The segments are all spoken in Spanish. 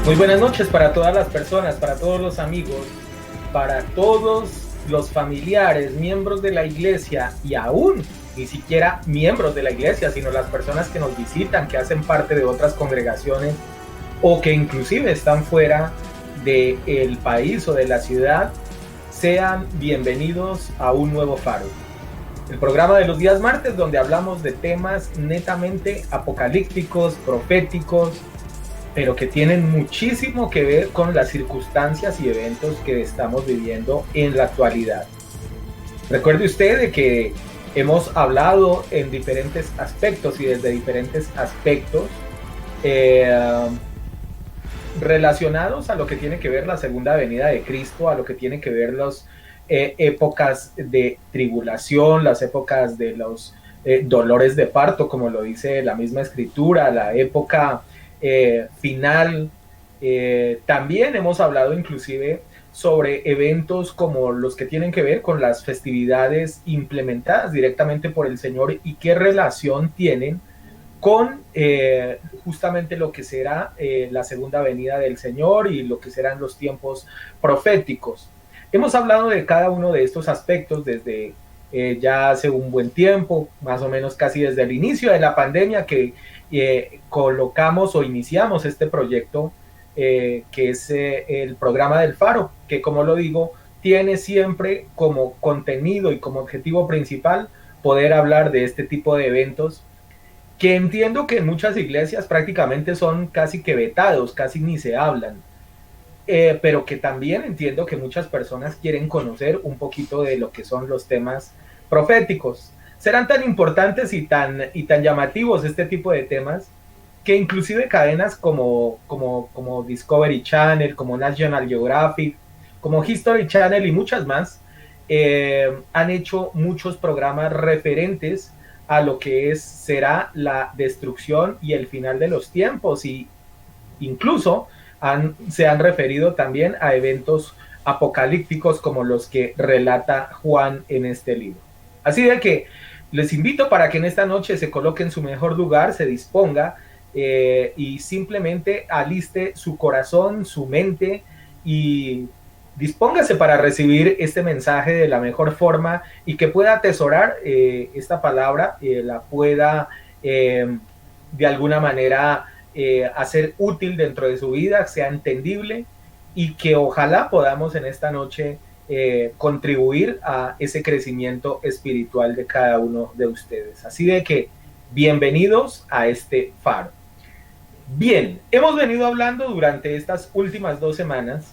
Muy buenas noches para todas las personas, para todos los amigos, para todos los familiares, miembros de la iglesia y aún ni siquiera miembros de la iglesia, sino las personas que nos visitan, que hacen parte de otras congregaciones o que inclusive están fuera del país o de la ciudad. Sean bienvenidos a un nuevo Faro, el programa de los días martes donde hablamos de temas netamente apocalípticos, proféticos, pero que tienen muchísimo que ver con las circunstancias y eventos que estamos viviendo en la actualidad. Recuerde usted de que hemos hablado en diferentes aspectos y desde diferentes aspectos relacionados a lo que tiene que ver la segunda venida de Cristo, a lo que tiene que ver las épocas de tribulación, las épocas de los dolores de parto, como lo dice la misma escritura, la época final. También hemos hablado inclusive sobre eventos como los que tienen que ver con las festividades implementadas directamente por el Señor y qué relación tienen con justamente lo que será la segunda venida del Señor y lo que serán los tiempos proféticos. Hemos hablado de cada uno de estos aspectos desde ya hace un buen tiempo, más o menos casi desde el inicio de la pandemia que colocamos o iniciamos este proyecto que es el programa del Faro, que como lo digo, tiene siempre como contenido y como objetivo principal poder hablar de este tipo de eventos que entiendo que en muchas iglesias prácticamente son casi que vetados, casi ni se hablan, pero que también entiendo que muchas personas quieren conocer un poquito de lo que son los temas proféticos. Serán tan importantes y tan llamativos este tipo de temas que inclusive cadenas como Discovery Channel, como National Geographic, como History Channel y muchas más han hecho muchos programas referentes a lo que será la destrucción y el final de los tiempos, y incluso se han referido también a eventos apocalípticos como los que relata Juan en este libro. Así de que les invito para que en esta noche se coloque en su mejor lugar, se disponga y simplemente aliste su corazón, su mente y dispóngase para recibir este mensaje de la mejor forma y que pueda atesorar esta palabra, la pueda de alguna manera hacer útil dentro de su vida, sea entendible y que ojalá podamos en esta noche contribuir a ese crecimiento espiritual de cada uno de ustedes. Así de que bienvenidos a este Faro. Bien, hemos venido hablando durante estas últimas 2 semanas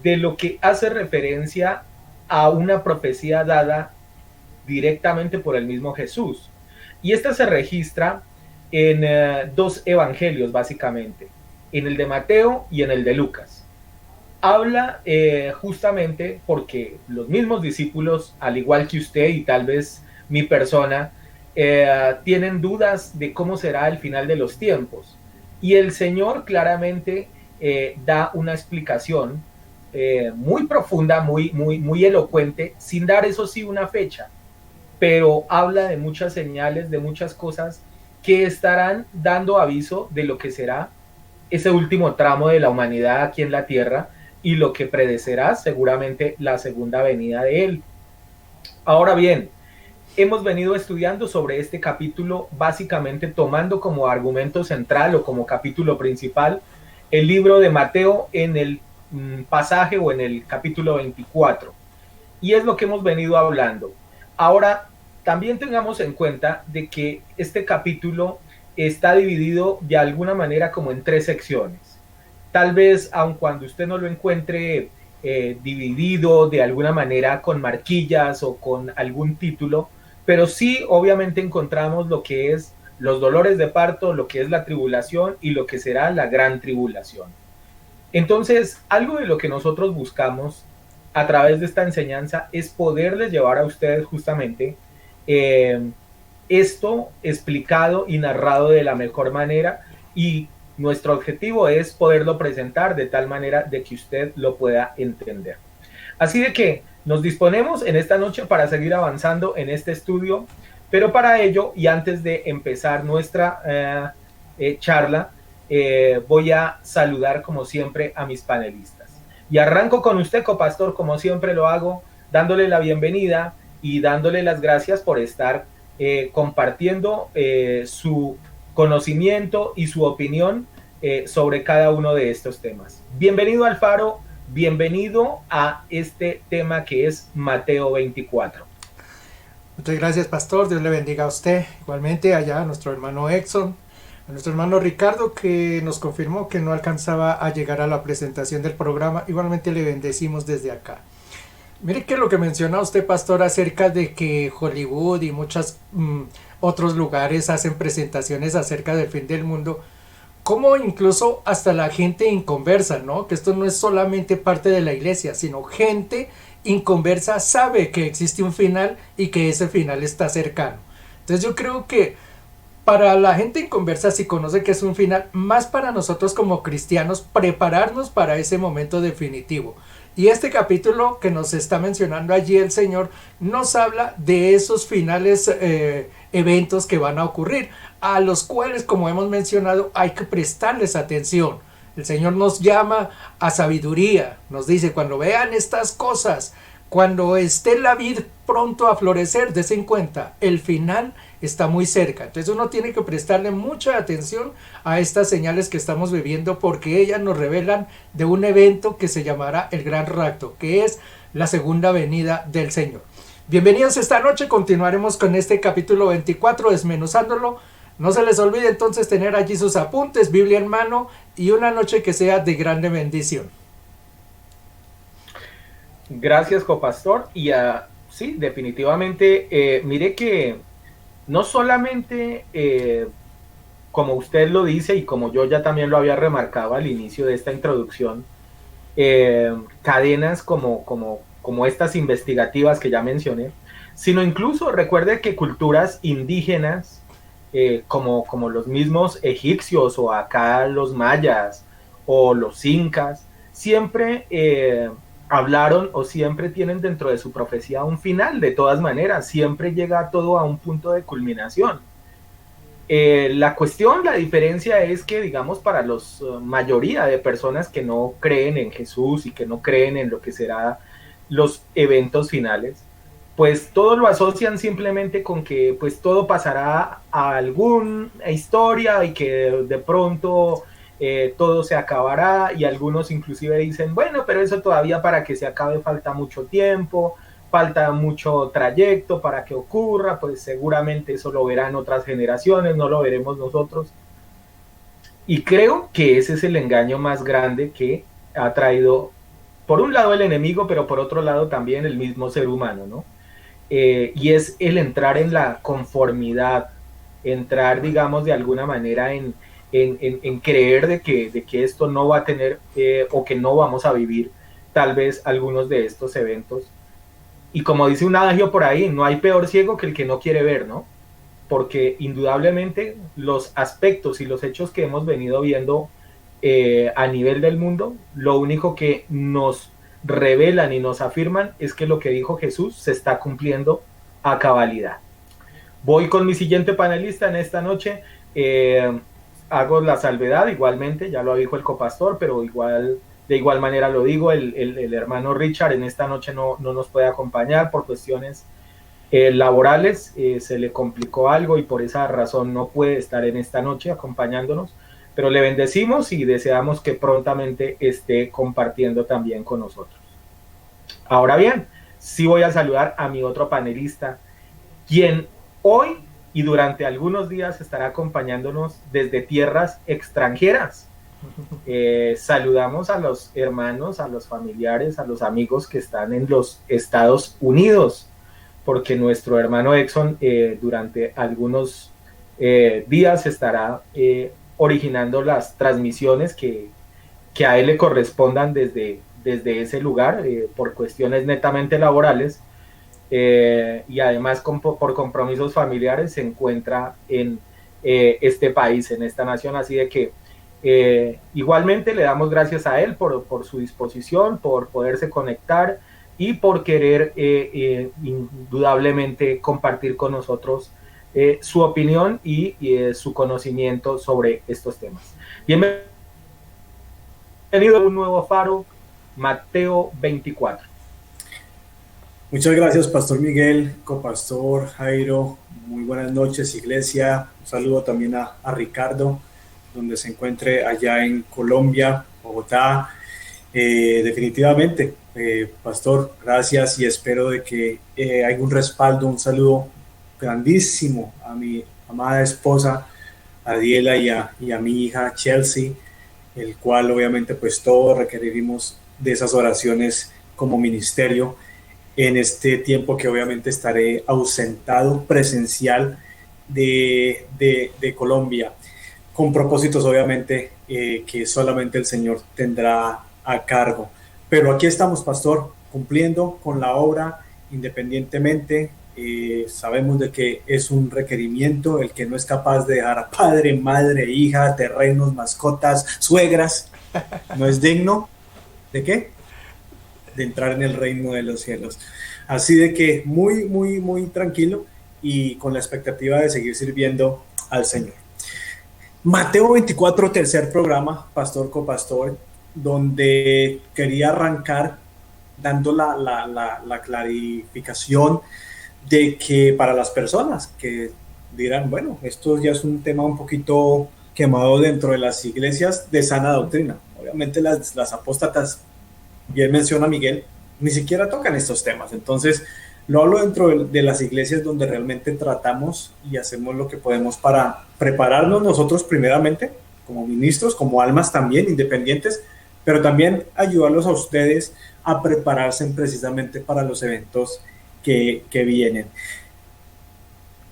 de lo que hace referencia a una profecía dada directamente por el mismo Jesús. Y esta se registra en 2 evangelios básicamente, en el de Mateo y en el de Lucas. Habla justamente porque los mismos discípulos, al igual que usted y tal vez mi persona, tienen dudas de cómo será el final de los tiempos. Y el Señor claramente da una explicación muy profunda, muy elocuente, sin dar eso sí una fecha, pero habla de muchas señales, de muchas cosas que estarán dando aviso de lo que será ese último tramo de la humanidad aquí en la tierra y lo que precederá seguramente la segunda venida de Él. Ahora bien, hemos venido estudiando sobre este capítulo básicamente tomando como argumento central o como capítulo principal el libro de Mateo en el pasaje o en el capítulo 24. Y es lo que hemos venido hablando. Ahora, también tengamos en cuenta de que este capítulo está dividido de alguna manera como en 3 secciones. Tal vez, aun cuando usted no lo encuentre dividido de alguna manera con marquillas o con algún título, pero sí obviamente encontramos lo que es los dolores de parto, lo que es la tribulación y lo que será la gran tribulación. Entonces, algo de lo que nosotros buscamos a través de esta enseñanza es poderles llevar a ustedes justamente esto explicado y narrado de la mejor manera, y nuestro objetivo es poderlo presentar de tal manera de que usted lo pueda entender. Así de que nos disponemos en esta noche para seguir avanzando en este estudio, pero para ello y antes de empezar nuestra charla, voy a saludar como siempre a mis panelistas. Y arranco con usted, copastor, como siempre lo hago, dándole la bienvenida y dándole las gracias por estar compartiendo su conocimiento y su opinión sobre cada uno de estos temas. Bienvenido al Faro, bienvenido a este tema que es Mateo 24. Muchas gracias, pastor. Dios le bendiga a usted. Igualmente allá a nuestro hermano Exxon, a nuestro hermano Ricardo, que nos confirmó que no alcanzaba a llegar a la presentación del programa. Igualmente le bendecimos desde acá. Mire que lo que menciona usted, pastor, acerca de que Hollywood y muchos otros lugares hacen presentaciones acerca del fin del mundo, como incluso hasta la gente inconversa, ¿no? Que esto no es solamente parte de la iglesia, sino gente inconversa sabe que existe un final y que ese final está cercano. Entonces yo creo que para la gente inconversa, si conoce que es un final, más para nosotros como cristianos, prepararnos para ese momento definitivo. Y este capítulo que nos está mencionando allí el Señor nos habla de esos finales eventos que van a ocurrir, a los cuales, como hemos mencionado, hay que prestarles atención. El Señor nos llama a sabiduría, nos dice, cuando vean estas cosas, cuando esté la vid pronto a florecer, dense en cuenta, el final está muy cerca. Entonces uno tiene que prestarle mucha atención a estas señales que estamos viviendo, porque ellas nos revelan de un evento que se llamará el Gran Rapto, que es la segunda venida del Señor. Bienvenidos esta noche, continuaremos con este capítulo 24, desmenuzándolo. No se les olvide entonces tener allí sus apuntes, Biblia en mano, y una noche que sea de grande bendición. Gracias, copastor. Y sí, definitivamente, mire que no solamente, como usted lo dice y como yo ya también lo había remarcado al inicio de esta introducción, cadenas como estas investigativas que ya mencioné, sino incluso recuerde que culturas indígenas, como los mismos egipcios o acá los mayas o los incas, siempre hablaron o siempre tienen dentro de su profecía un final. De todas maneras, siempre llega todo a un punto de culminación. La cuestión, la diferencia es que, digamos, para la mayoría de personas que no creen en Jesús y que no creen en lo que será los eventos finales, pues todo lo asocian simplemente con que pues todo pasará a alguna historia y que de pronto todo se acabará, y algunos inclusive dicen, bueno, pero eso todavía para que se acabe falta mucho tiempo, falta mucho trayecto para que ocurra, pues seguramente eso lo verán otras generaciones, no lo veremos nosotros. Y creo que ese es el engaño más grande que ha traído, por un lado el enemigo, pero por otro lado también el mismo ser humano, ¿no? Y es el entrar en la conformidad, entrar, digamos, de alguna manera en creer de que esto no va a tener o que no vamos a vivir tal vez algunos de estos eventos. Y como dice un adagio por ahí, no hay peor ciego que el que no quiere ver, ¿no? Porque indudablemente los aspectos y los hechos que hemos venido viendo a nivel del mundo, lo único que nos revelan y nos afirman es que lo que dijo Jesús se está cumpliendo a cabalidad. Voy con mi siguiente panelista en esta noche. Hago la salvedad, igualmente, ya lo dijo el copastor, pero de igual manera lo digo, el hermano Richard en esta noche no nos puede acompañar por cuestiones laborales, se le complicó algo y por esa razón no puede estar en esta noche acompañándonos, pero le bendecimos y deseamos que prontamente esté compartiendo también con nosotros. Ahora bien, sí voy a saludar a mi otro panelista, quien hoy y durante algunos días estará acompañándonos desde tierras extranjeras. Saludamos a los hermanos, a los familiares, a los amigos que están en los Estados Unidos, porque nuestro hermano Exxon durante algunos días estará originando las transmisiones que a él le correspondan desde ese lugar, por cuestiones netamente laborales, y además por compromisos familiares se encuentra en este país, en esta nación, así de que igualmente le damos gracias a él por su disposición, por poderse conectar y por querer indudablemente compartir con nosotros su opinión y su conocimiento sobre estos temas. Bienvenido a un nuevo faro, Mateo 24. Muchas gracias, Pastor Miguel, copastor Jairo. Muy buenas noches, iglesia. Un saludo también a Ricardo, donde se encuentre allá en Colombia, Bogotá. Definitivamente, Pastor, gracias y espero de que haya un respaldo, un saludo grandísimo a mi amada esposa, Adiela, y a mi hija, Chelsea, el cual obviamente pues todos requeriremos de esas oraciones como ministerio en este tiempo que obviamente estaré ausentado presencial de Colombia, con propósitos obviamente que solamente el Señor tendrá a cargo. Pero aquí estamos, pastor, cumpliendo con la obra independientemente. Sabemos de que es un requerimiento el que no es capaz de dejar a padre, madre, hija, terrenos, mascotas, suegras, no es digno ¿de qué? De entrar en el reino de los cielos. Así de que muy, muy, muy tranquilo y con la expectativa de seguir sirviendo al Señor. Mateo 24, tercer programa, Pastor Copastor, donde quería arrancar dando la clarificación de que para las personas que dirán, bueno, esto ya es un tema un poquito quemado dentro de las iglesias de sana doctrina. Obviamente las apóstatas, bien menciona Miguel, ni siquiera tocan estos temas. Entonces, lo hablo dentro de las iglesias donde realmente tratamos y hacemos lo que podemos para prepararnos nosotros primeramente, como ministros, como almas también independientes, pero también ayudarlos a ustedes a prepararse precisamente para los eventos que vienen.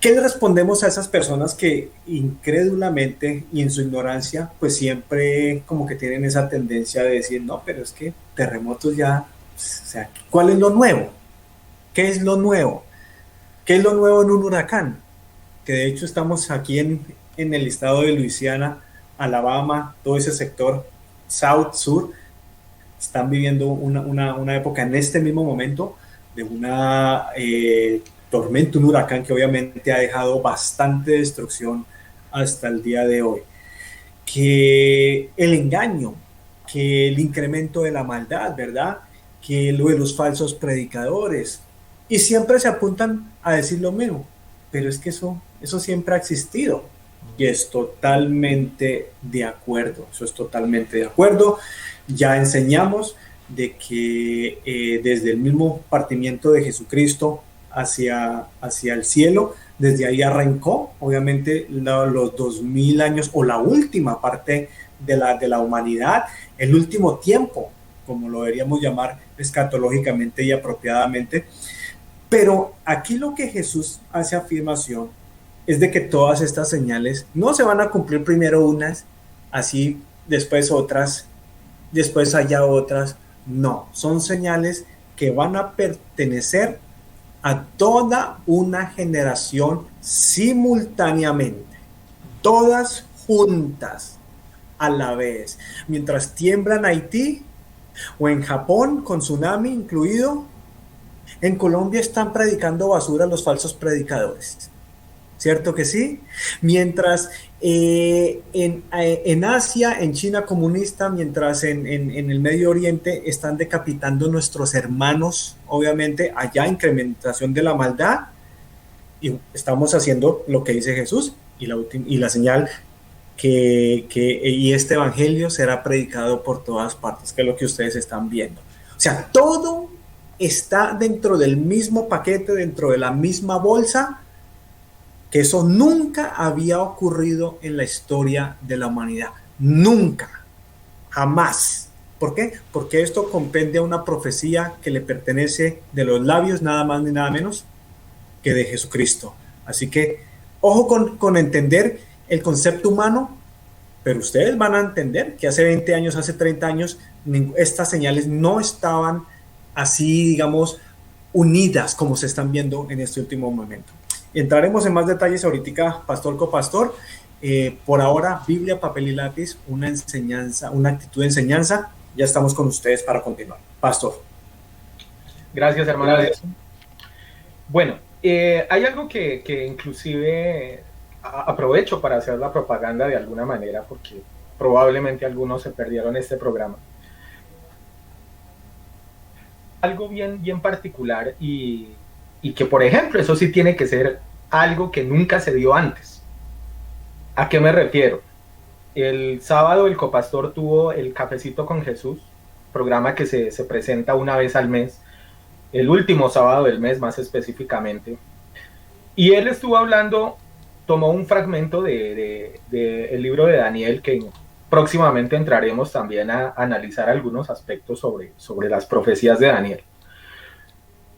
¿Qué le respondemos a esas personas que incrédulamente y en su ignorancia, pues siempre como que tienen esa tendencia de decir, no, pero es que terremotos ya, o sea, ¿cuál es lo nuevo? ¿Qué es lo nuevo? ¿Qué es lo nuevo en un huracán? Que de hecho estamos aquí en el estado de Luisiana, Alabama, todo ese sector South, Sur, están viviendo una época en este mismo momento de una tormenta, un huracán que obviamente ha dejado bastante destrucción hasta el día de hoy. Que el engaño, que el incremento de la maldad, ¿verdad? Que lo de los falsos predicadores. Y siempre se apuntan a decir lo mismo, pero es que eso siempre ha existido. Y es totalmente de acuerdo, eso es totalmente de acuerdo. Ya enseñamos de que desde el mismo partimiento de Jesucristo hacia el cielo, desde ahí arrancó, obviamente, los 2000 años o la última parte de la humanidad, el último tiempo, como lo deberíamos llamar escatológicamente y apropiadamente. Pero aquí lo que Jesús hace afirmación es de que todas estas señales no se van a cumplir primero unas, así después otras, después haya otras. No, son señales que van a pertenecer a toda una generación simultáneamente, todas juntas a la vez. Mientras tiembla en Haití o en Japón, con tsunami incluido, en Colombia están predicando basura los falsos predicadores. ¿Cierto que sí? Mientras en Asia, en China comunista, mientras en el Medio Oriente están decapitando nuestros hermanos, obviamente allá incrementación de la maldad, y estamos haciendo lo que dice Jesús y la señal y este evangelio será predicado por todas partes, que es lo que ustedes están viendo. O sea, todo está dentro del mismo paquete, dentro de la misma bolsa, que eso nunca había ocurrido en la historia de la humanidad. Nunca, jamás. ¿Por qué? Porque esto compendia una profecía que le pertenece de los labios, nada más ni nada menos que de Jesucristo. Así que, ojo con entender el concepto humano, pero ustedes van a entender que hace 20 años, hace 30 años, estas señales no estaban así, digamos, unidas como se están viendo en este último momento. Entraremos en más detalles ahorita, Pastor Copastor. Por ahora, Biblia, papel y lápiz, una enseñanza, una actitud de enseñanza. Ya estamos con ustedes para continuar. Pastor. Gracias, hermano. Bueno, Hay algo que inclusive aprovecho para hacer la propaganda de alguna manera, porque probablemente algunos se perdieron este programa. Algo bien particular y que, por ejemplo, eso sí tiene que ser algo que nunca se dio antes. ¿A qué me refiero? El sábado el copastor tuvo el Cafecito con Jesús, programa que se presenta una vez al mes, el último sábado del mes más específicamente. Y él estuvo hablando, tomó un fragmento el libro de Daniel, que próximamente entraremos también a analizar algunos aspectos sobre las profecías de Daniel.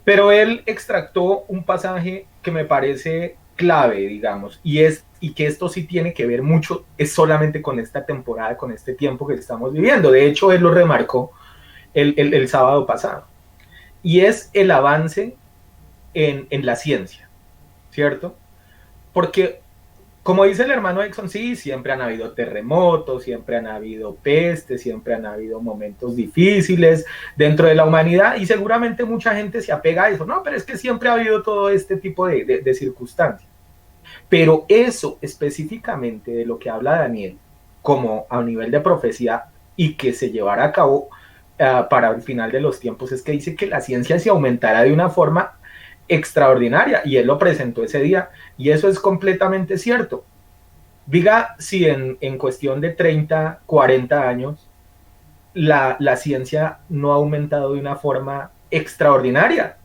Pero él extractó un pasaje que me parece clave, digamos, y que esto sí tiene que ver mucho, es solamente con esta temporada, con este tiempo que estamos viviendo. De hecho, él lo remarcó el sábado pasado. Y es el avance en la ciencia, ¿cierto? Porque, como dice el hermano Exxon, sí, siempre han habido terremotos, siempre han habido pestes, siempre han habido momentos difíciles dentro de la humanidad y seguramente mucha gente se apega a eso. No, pero es que siempre ha habido todo este tipo de circunstancias. Pero eso específicamente de lo que habla Daniel, como a nivel de profecía y que se llevará a cabo para el final de los tiempos, es que dice que la ciencia se aumentará de una forma extraordinaria y él lo presentó ese día y eso es completamente cierto. Diga si en cuestión de 30, 40 años la ciencia no ha aumentado de una forma extraordinaria.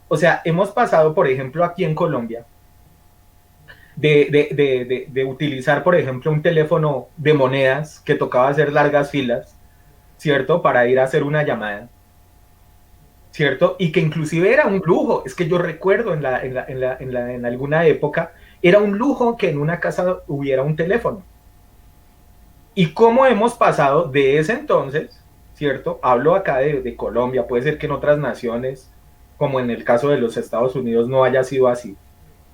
O sea, hemos pasado, por ejemplo, aquí en Colombia, de utilizar, por ejemplo, un teléfono de monedas que tocaba hacer largas filas, ¿cierto? Para ir a hacer una llamada, ¿cierto? Y que inclusive era un lujo. Es que yo recuerdo en alguna época, era un lujo que en una casa hubiera un teléfono. Y cómo hemos pasado de ese entonces, ¿cierto? Hablo acá de Colombia, puede ser que en otras naciones, como en el caso de los Estados Unidos, no haya sido así.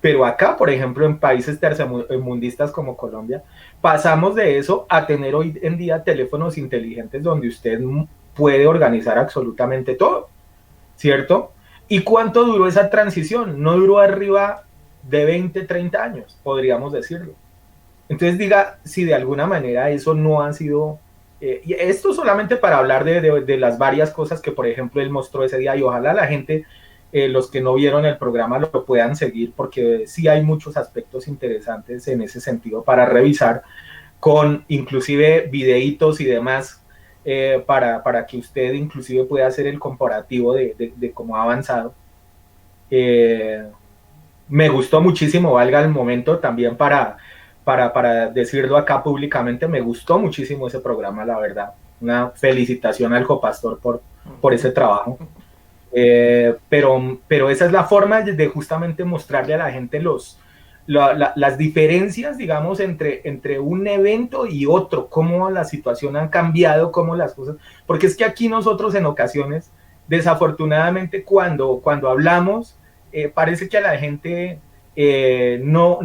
Pero acá, por ejemplo, en países tercermundistas como Colombia, pasamos de eso a tener hoy en día teléfonos inteligentes donde usted puede organizar absolutamente todo, ¿cierto? ¿Y cuánto duró esa transición? No duró arriba de 20, 30 años, podríamos decirlo. Entonces diga si de alguna manera eso no ha sido... y esto solamente para hablar de las varias cosas que, por ejemplo, él mostró ese día y ojalá la gente... los que no vieron el programa lo puedan seguir porque sí hay muchos aspectos interesantes en ese sentido para revisar con inclusive videitos y demás para que usted inclusive pueda hacer el comparativo de cómo ha avanzado. Me gustó muchísimo, valga el momento también para decirlo acá públicamente, me gustó muchísimo ese programa, la verdad. Una felicitación al copastor por ese trabajo. Pero esa es la forma de justamente mostrarle a la gente las diferencias, digamos, entre un evento y otro, cómo la situación ha cambiado, cómo las cosas, porque es que aquí nosotros en ocasiones, desafortunadamente, cuando hablamos, parece que a la gente no,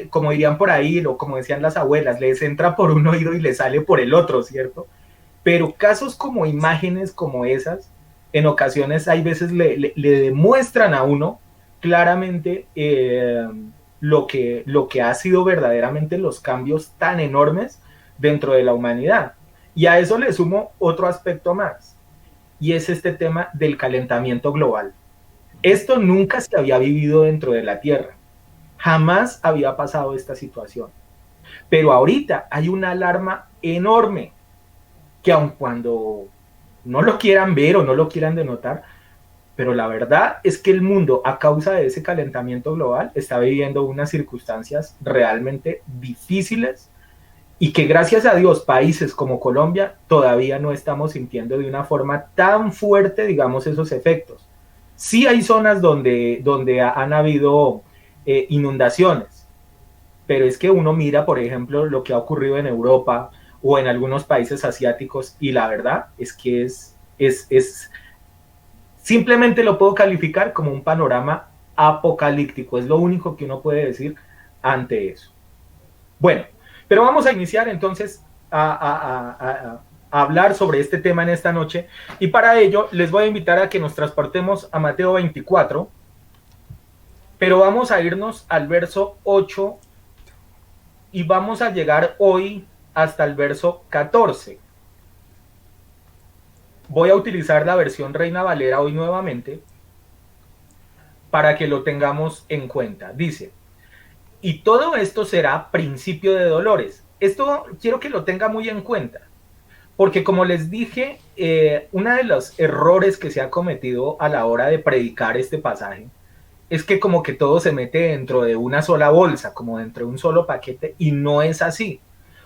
como dirían por ahí, o como decían las abuelas, les entra por un oído y les sale por el otro, ¿cierto? Pero casos como imágenes como esas, en ocasiones hay veces le demuestran a uno claramente lo que ha sido verdaderamente los cambios tan enormes dentro de la humanidad. Y a eso le sumo otro aspecto más, y es este tema del calentamiento global. Esto nunca se había vivido dentro de la Tierra, jamás había pasado esta situación. Pero ahorita hay una alarma enorme que aun cuando no lo quieran ver o no lo quieran denotar, pero la verdad es que el mundo, a causa de ese calentamiento global, está viviendo unas circunstancias realmente difíciles y que gracias a Dios países como Colombia todavía no estamos sintiendo de una forma tan fuerte, digamos, esos efectos. Sí hay zonas donde han habido inundaciones, pero es que uno mira, por ejemplo, lo que ha ocurrido en Europa o en algunos países asiáticos y la verdad es que es simplemente lo puedo calificar como un panorama apocalíptico, es lo único que uno puede decir ante eso. Bueno, pero vamos a iniciar entonces a hablar sobre este tema en esta noche y para ello les voy a invitar a que nos transportemos a Mateo 24 Pero vamos a irnos al verso 8 y vamos a llegar hoy hasta el verso 14. Voy a utilizar la versión Reina Valera hoy nuevamente para que lo tengamos en cuenta. Dice, y todo esto será principio de dolores. Esto quiero que lo tenga muy en cuenta, porque como les dije, uno de los errores que se ha cometido a la hora de predicar este pasaje es que como que todo se mete dentro de una sola bolsa, como dentro de un solo paquete, y no es así.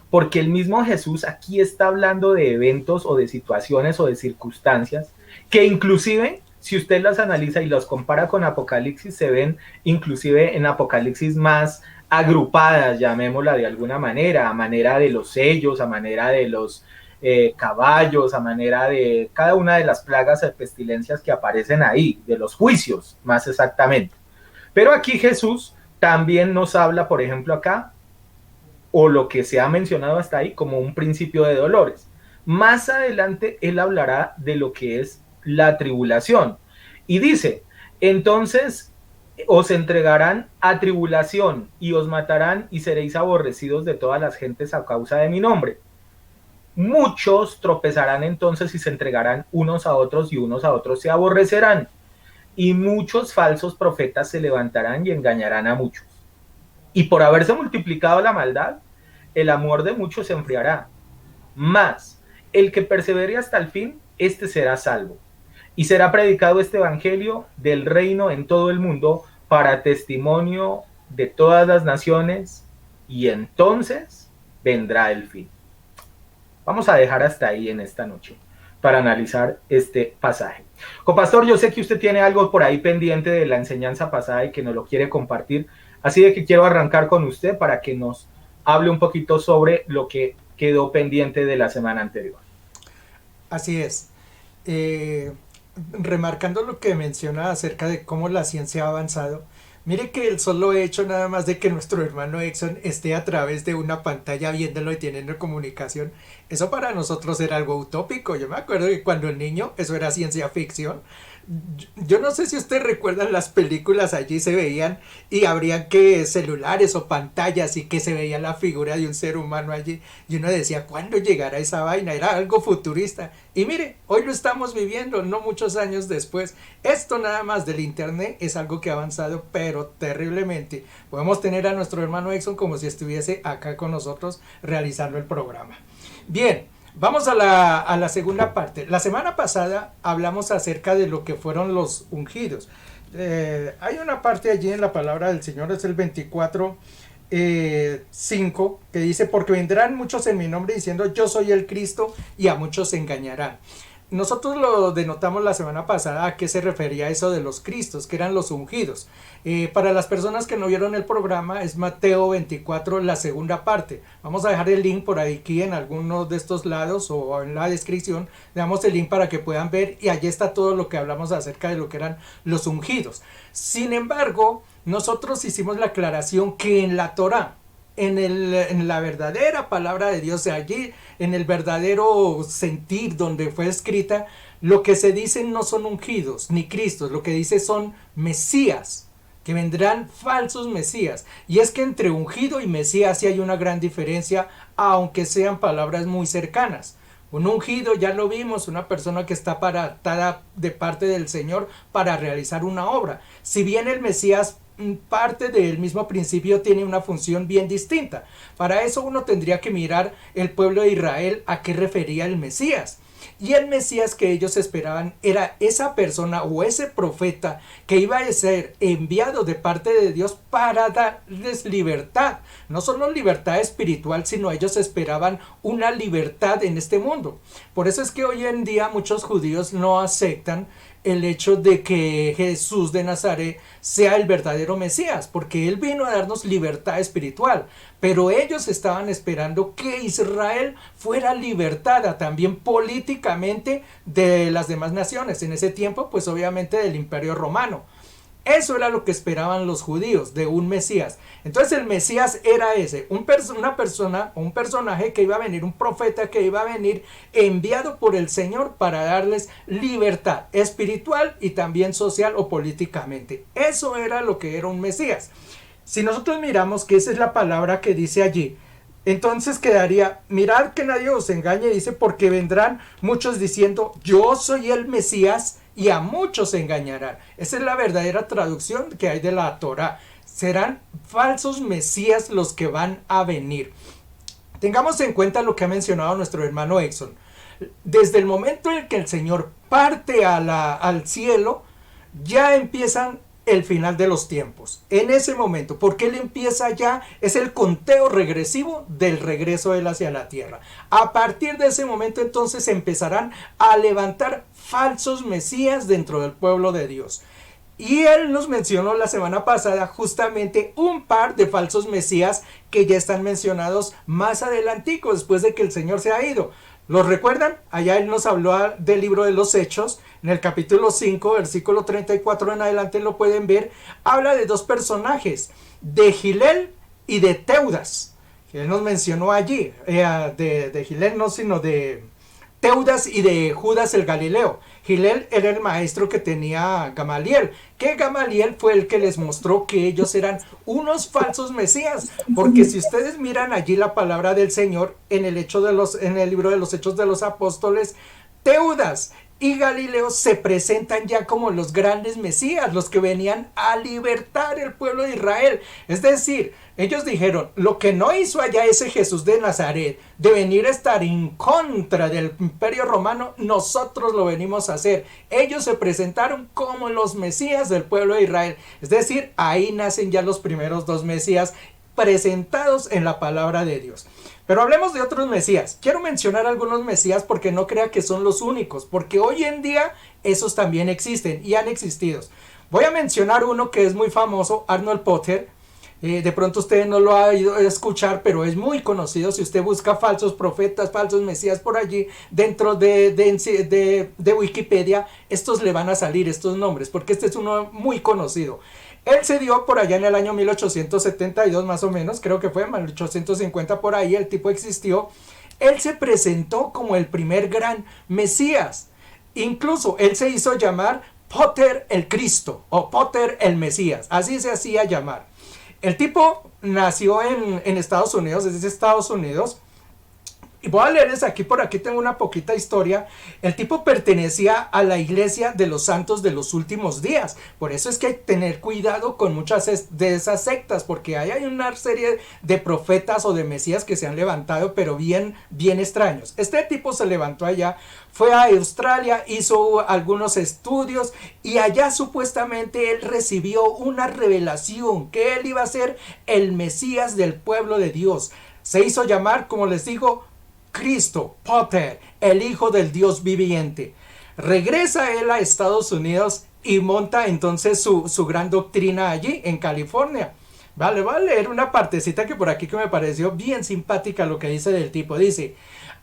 Porque el mismo Jesús aquí está hablando de eventos o de situaciones o de circunstancias que inclusive, si usted las analiza y las compara con Apocalipsis, se ven inclusive en Apocalipsis más agrupadas, llamémosla de alguna manera, a manera de los sellos, a manera de los caballos, a manera de cada una de las plagas de pestilencias que aparecen ahí, de los juicios, más exactamente. Pero aquí Jesús también nos habla, por ejemplo, acá, o lo que se ha mencionado hasta ahí, como un principio de dolores. Más adelante él hablará de lo que es la tribulación. Y dice, entonces os entregarán a tribulación y os matarán y seréis aborrecidos de todas las gentes a causa de mi nombre. Muchos tropezarán entonces y se entregarán unos a otros y unos a otros se aborrecerán. Y muchos falsos profetas se levantarán y engañarán a muchos. Y por haberse multiplicado la maldad, el amor de muchos se enfriará. Mas el que persevere hasta el fin, este será salvo. Y será predicado este evangelio del reino en todo el mundo para testimonio de todas las naciones, y entonces vendrá el fin. Vamos a dejar hasta ahí en esta noche para analizar este pasaje. Copastor, yo sé que usted tiene algo por ahí pendiente de la enseñanza pasada y que nos lo quiere compartir, así de que quiero arrancar con usted para que nos hable un poquito sobre lo que quedó pendiente de la semana anterior. Así es. Remarcando lo que menciona acerca de cómo la ciencia ha avanzado, mire que el solo hecho nada más de que nuestro hermano Exxon esté a través de una pantalla viéndolo y teniendo comunicación, eso para nosotros era algo utópico. Yo me acuerdo que cuando el niño eso era ciencia ficción. Yo no sé si ustedes recuerdan las películas, allí se veían y habrían que celulares o pantallas y que se veía la figura de un ser humano allí y uno decía, ¿cuándo llegará esa vaina? Era algo futurista y mire, hoy lo estamos viviendo, no muchos años después. Esto nada más del internet es algo que ha avanzado pero terriblemente. Podemos tener a nuestro hermano Exxon como si estuviese acá con nosotros realizando el programa. Bien, vamos a la segunda parte. La semana pasada hablamos acerca de lo que fueron los ungidos. Hay una parte allí en la palabra del Señor, es el 24, 5, que dice, porque vendrán muchos en mi nombre diciendo yo soy el Cristo y a muchos se engañarán. Nosotros lo denotamos la semana pasada a qué se refería eso de los Cristos, que eran los ungidos. Para las personas que no vieron el programa, es Mateo 24, la segunda parte. Vamos a dejar el link por aquí en alguno de estos lados o en la descripción. Le damos el link para que puedan ver y allí está todo lo que hablamos acerca de lo que eran los ungidos. Sin embargo, nosotros hicimos la aclaración que en la Torá, en la verdadera palabra de Dios, allí en el verdadero sentir donde fue escrita, lo que se dice no son ungidos ni Cristos, lo que dice son Mesías, que vendrán falsos Mesías. Y es que entre ungido y Mesías sí hay una gran diferencia, aunque sean palabras muy cercanas. Un ungido, ya lo vimos, una persona que está apartada de parte del Señor para realizar una obra. Si bien el Mesías parte del mismo principio tiene una función bien distinta. Para eso uno tendría que mirar el pueblo de Israel a qué refería el Mesías. Y el Mesías que ellos esperaban era esa persona o ese profeta que iba a ser enviado de parte de Dios para darles libertad. No solo libertad espiritual, sino ellos esperaban una libertad en este mundo. Por eso es que hoy en día muchos judíos no aceptan el hecho de que Jesús de Nazaret sea el verdadero Mesías, porque Él vino a darnos libertad espiritual, pero ellos estaban esperando que Israel fuera libertada también políticamente de las demás naciones, en ese tiempo pues obviamente del Imperio Romano. Eso era lo que esperaban los judíos de un Mesías. Entonces el Mesías era ese, una persona, un personaje que iba a venir, un profeta que iba a venir enviado por el Señor para darles libertad espiritual y también social o políticamente. Eso era lo que era un Mesías. Si nosotros miramos que esa es la palabra que dice allí, entonces quedaría, mirad que nadie os engañe, dice, porque vendrán muchos diciendo, yo soy el Mesías, y a muchos se engañarán. Esa es la verdadera traducción que hay de la Torá. Serán falsos mesías los que van a venir. Tengamos en cuenta lo que ha mencionado nuestro hermano Exxon. Desde el momento en que el Señor parte al cielo, ya empiezan el final de los tiempos. En ese momento, porque Él empieza ya, es el conteo regresivo del regreso de Él hacia la tierra. A partir de ese momento, entonces, empezarán a levantar falsos mesías dentro del pueblo de Dios. Y Él nos mencionó la semana pasada justamente un par de falsos mesías que ya están mencionados más adelantico, después de que el Señor se ha ido. ¿Los recuerdan? Allá Él nos habló del libro de los Hechos, en el capítulo 5, versículo 34 en adelante lo pueden ver. Habla de dos personajes, de Gilel y de Teudas, que Él nos mencionó allí, de Gilel no, sino de Teudas y de Judas el Galileo. Gilel era el maestro que tenía Gamaliel, que Gamaliel fue el que les mostró que ellos eran unos falsos mesías, porque si ustedes miran allí la palabra del Señor en el libro de los Hechos de los Apóstoles, Teudas y Galileo se presentan ya como los grandes mesías, los que venían a libertar el pueblo de Israel. Es decir, ellos dijeron, lo que no hizo allá ese Jesús de Nazaret, de venir a estar en contra del imperio romano, nosotros lo venimos a hacer. Ellos se presentaron como los mesías del pueblo de Israel. Es decir, ahí nacen ya los primeros dos mesías presentados en la palabra de Dios. Pero hablemos de otros mesías. Quiero mencionar algunos mesías porque no crea que son los únicos, porque hoy en día esos también existen y han existido. Voy a mencionar uno que es muy famoso, Arnold Potter. De pronto usted no lo ha ido a escuchar, pero es muy conocido. Si usted busca falsos profetas, falsos mesías por allí, dentro de Wikipedia, estos le van a salir, estos nombres, porque este es uno muy conocido. Él se dio por allá en el año 1872 más o menos, creo que fue en 1850 por ahí, el tipo existió. Él se presentó como el primer gran Mesías. Incluso él se hizo llamar Potter el Cristo o Potter el Mesías, así se hacía llamar. El tipo nació en Estados Unidos, es de Estados Unidos. Y voy a leerles aquí, por aquí tengo una poquita historia. El tipo pertenecía a la iglesia de los santos de los últimos días. Por eso es que hay que tener cuidado con muchas de esas sectas, porque hay una serie de profetas o de mesías que se han levantado, pero bien extraños. Este tipo se levantó allá, fue a Australia, hizo algunos estudios y allá supuestamente él recibió una revelación que él iba a ser el Mesías del pueblo de Dios. Se hizo llamar, como les digo, Cristo, Potter, el Hijo del Dios viviente. Regresa él a Estados Unidos y monta entonces su gran doctrina allí en California. Vale, voy a leer una partecita que por aquí que me pareció bien simpática lo que dice del tipo. Dice,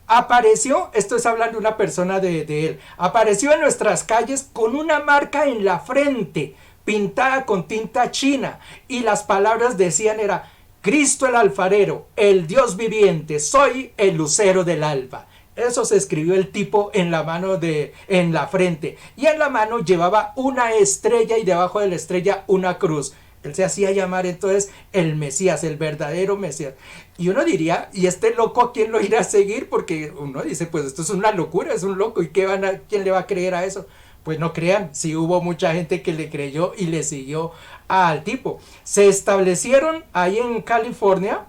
apareció, esto es hablando de una persona de él, apareció en nuestras calles con una marca en la frente, pintada con tinta china, y las palabras decían era, Cristo el alfarero, el Dios viviente, soy el lucero del alba. Eso se escribió el tipo en la mano en la frente. Y en la mano llevaba una estrella y debajo de la estrella una cruz. Él se hacía llamar entonces el Mesías, el verdadero Mesías. Y uno diría, ¿y este loco a quién lo irá a seguir? Porque uno dice, pues esto es una locura, es un loco. ¿Y quién le va a creer a eso? Pues no crean, sí hubo mucha gente que le creyó y le siguió al tipo. Se establecieron ahí en California,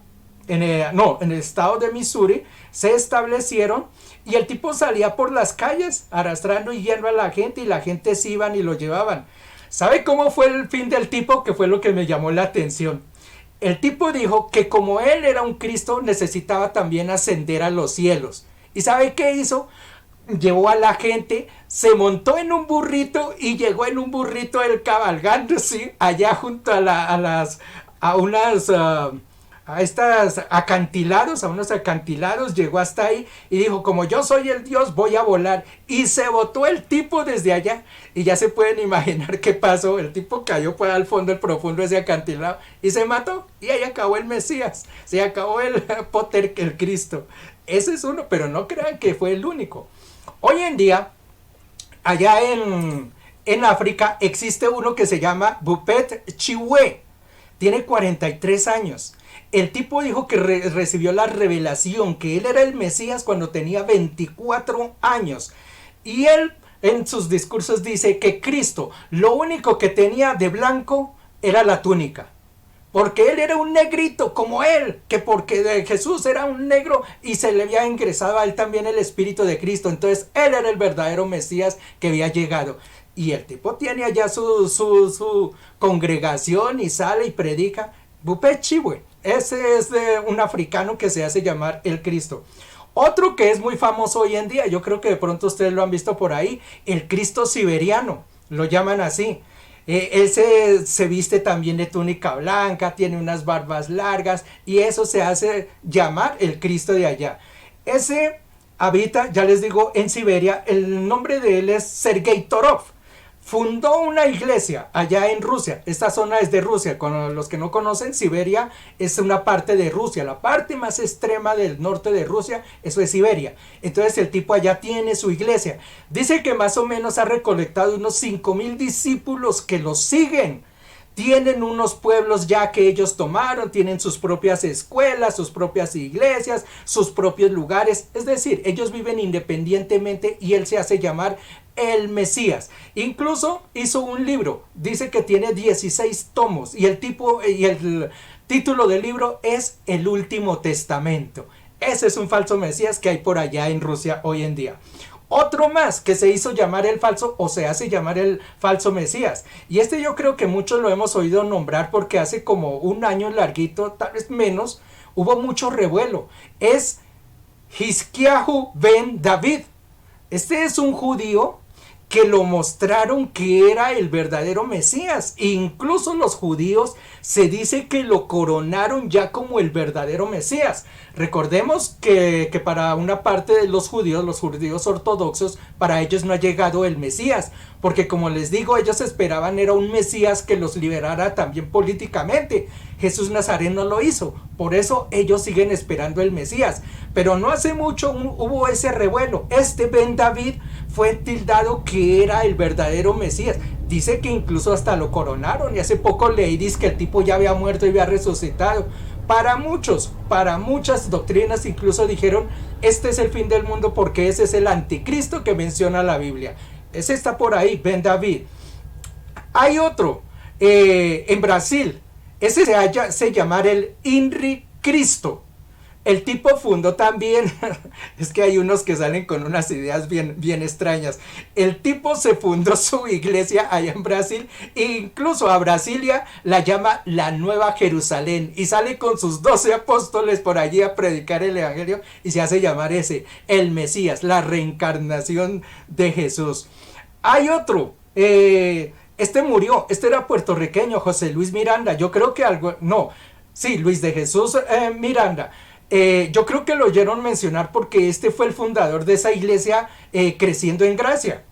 en el estado de Missouri, se establecieron y el tipo salía por las calles arrastrando y guiando a la gente y la gente se iban y lo llevaban. ¿Sabe cómo fue el fin del tipo? Que fue lo que me llamó la atención. El tipo dijo que como él era un Cristo necesitaba también ascender a los cielos. ¿Y sabe qué hizo? Llevó a la gente, se montó en un burrito y llegó en un burrito él cabalgando, ¿sí? Allá junto a unas a estas acantilados, a unos acantilados, llegó hasta ahí y dijo, como yo soy el Dios, voy a volar. Y se botó el tipo desde allá. Y ya se pueden imaginar qué pasó. El tipo cayó pues al fondo, el profundo de ese acantilado y se mató. Y ahí acabó el Mesías. Se acabó el Potter, el Cristo. Ese es uno, pero no crean que fue el único. Hoy en día, allá en África, existe uno que se llama Bupet Chiwe. Tiene 43 años. El tipo dijo que recibió la revelación, que él era el Mesías cuando tenía 24 años. Y él en sus discursos dice que Cristo, lo único que tenía de blanco era la túnica. Porque él era un negrito como él, que porque Jesús era un negro y se le había ingresado a él también el Espíritu de Cristo. Entonces él era el verdadero Mesías que había llegado. Y el tipo tiene allá su congregación y sale y predica. Bupet Chiwe, ese es un africano que se hace llamar el Cristo. Otro que es muy famoso hoy en día, yo creo que de pronto ustedes lo han visto por ahí, el Cristo siberiano, lo llaman así. Él se viste también de túnica blanca, tiene unas barbas largas y eso se hace llamar el Cristo de allá. Ese habita, ya les digo, en Siberia. El nombre de él es Sergei Torov. Fundó una iglesia allá en Rusia. Esta zona es de Rusia. Con los que no conocen, Siberia es una parte de Rusia. La parte más extrema del norte de Rusia, eso es Siberia. Entonces el tipo allá tiene su iglesia. Dice que más o menos ha recolectado unos 5,000 discípulos que los siguen. Tienen unos pueblos ya que ellos tomaron, tienen sus propias escuelas, sus propias iglesias, sus propios lugares. Es decir, ellos viven independientemente y él se hace llamar el Mesías. Incluso hizo un libro, dice que tiene 16 tomos y el título del libro es El Último Testamento. Ese es un falso Mesías que hay por allá en Rusia hoy en día. Otro más que se hizo llamar el falso o se hace llamar el falso Mesías. Y este yo creo que muchos lo hemos oído nombrar porque hace como un año larguito, tal vez menos, hubo mucho revuelo. Es Hizkiyahu ben David. Este es un judío que lo mostraron que era el verdadero Mesías. Incluso los judíos se dice que lo coronaron ya como el verdadero Mesías. Recordemos que para una parte de los judíos ortodoxos, para ellos no ha llegado el Mesías, porque como les digo, ellos esperaban era un Mesías que los liberara también políticamente. Jesús Nazareno lo hizo, por eso ellos siguen esperando el Mesías. Pero no hace mucho hubo ese revuelo. Este Ben David fue tildado que era el verdadero Mesías. Dice que incluso hasta lo coronaron y hace poco leí que el tipo ya había muerto y había resucitado. Para muchas doctrinas incluso dijeron este es el fin del mundo porque ese es el anticristo que menciona la Biblia. Ese está por ahí, Ben David. Hay otro en Brasil, ese se hace llamar el Inri Cristo. El tipo fundó también, es que hay unos que salen con unas ideas bien extrañas. El tipo se fundó su iglesia allá en Brasil, e incluso a Brasilia la llama la Nueva Jerusalén, y sale con sus 12 apóstoles por allí a predicar el evangelio, y se hace llamar ese, el Mesías, la reencarnación de Jesús. Hay otro, este murió, este era puertorriqueño, José Luis Miranda, yo creo que Luis de Jesús Miranda. Yo creo que lo oyeron mencionar porque este fue el fundador de esa iglesia Creciendo en Gracia.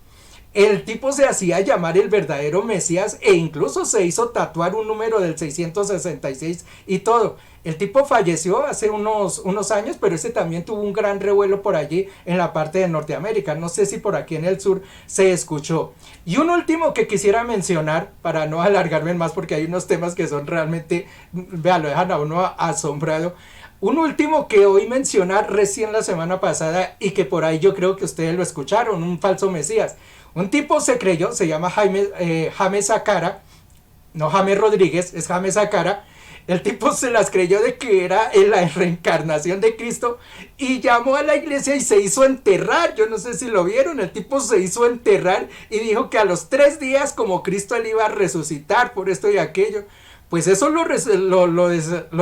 El tipo se hacía llamar el verdadero Mesías e incluso se hizo tatuar un número del 666 y todo. El tipo falleció hace unos años, pero ese también tuvo un gran revuelo por allí en la parte de Norteamérica. No sé si por aquí en el sur se escuchó. Y un último que quisiera mencionar, para no alargarme más porque hay unos temas que son realmente, vea, lo dejan a uno asombrado. Un último que oí mencionar recién la semana pasada y que por ahí yo creo que ustedes lo escucharon, un falso Mesías. Un tipo se creyó, se llama James Sacara, no James Rodríguez, es James Sacara. El tipo se las creyó de que era la reencarnación de Cristo y llamó a la iglesia y se hizo enterrar. Yo no sé si lo vieron, el tipo se hizo enterrar y dijo que a los 3 días como Cristo él iba a resucitar por esto y aquello. Pues eso lo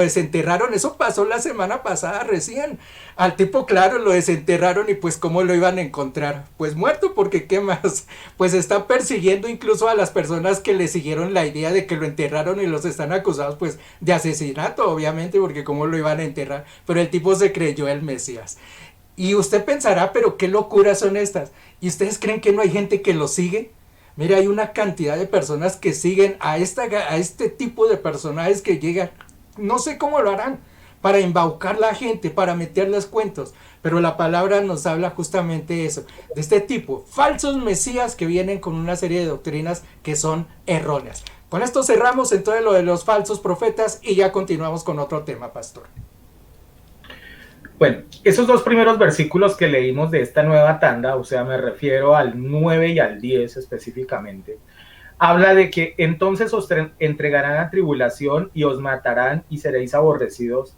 desenterraron, eso pasó la semana pasada recién. Al tipo, claro, lo desenterraron y pues ¿cómo lo iban a encontrar? Pues muerto, porque ¿qué más? Pues están persiguiendo incluso a las personas que le siguieron la idea de que lo enterraron y los están acusados pues de asesinato, obviamente, porque ¿cómo lo iban a enterrar? Pero el tipo se creyó el Mesías. Y usted pensará, pero qué locuras son estas. ¿Y ustedes creen que no hay gente que lo sigue? Mira, hay una cantidad de personas que siguen a este tipo de personajes que llegan. No sé cómo lo harán para embaucar la gente, para meterles cuentos. Pero la palabra nos habla justamente eso, de este tipo, falsos mesías que vienen con una serie de doctrinas que son erróneas. Con esto cerramos entonces lo de los falsos profetas y ya continuamos con otro tema, pastor. Bueno, esos dos primeros versículos que leímos de esta nueva tanda, o sea, me refiero al 9 y al 10 específicamente, habla de que entonces os entregarán a tribulación y os matarán y seréis aborrecidos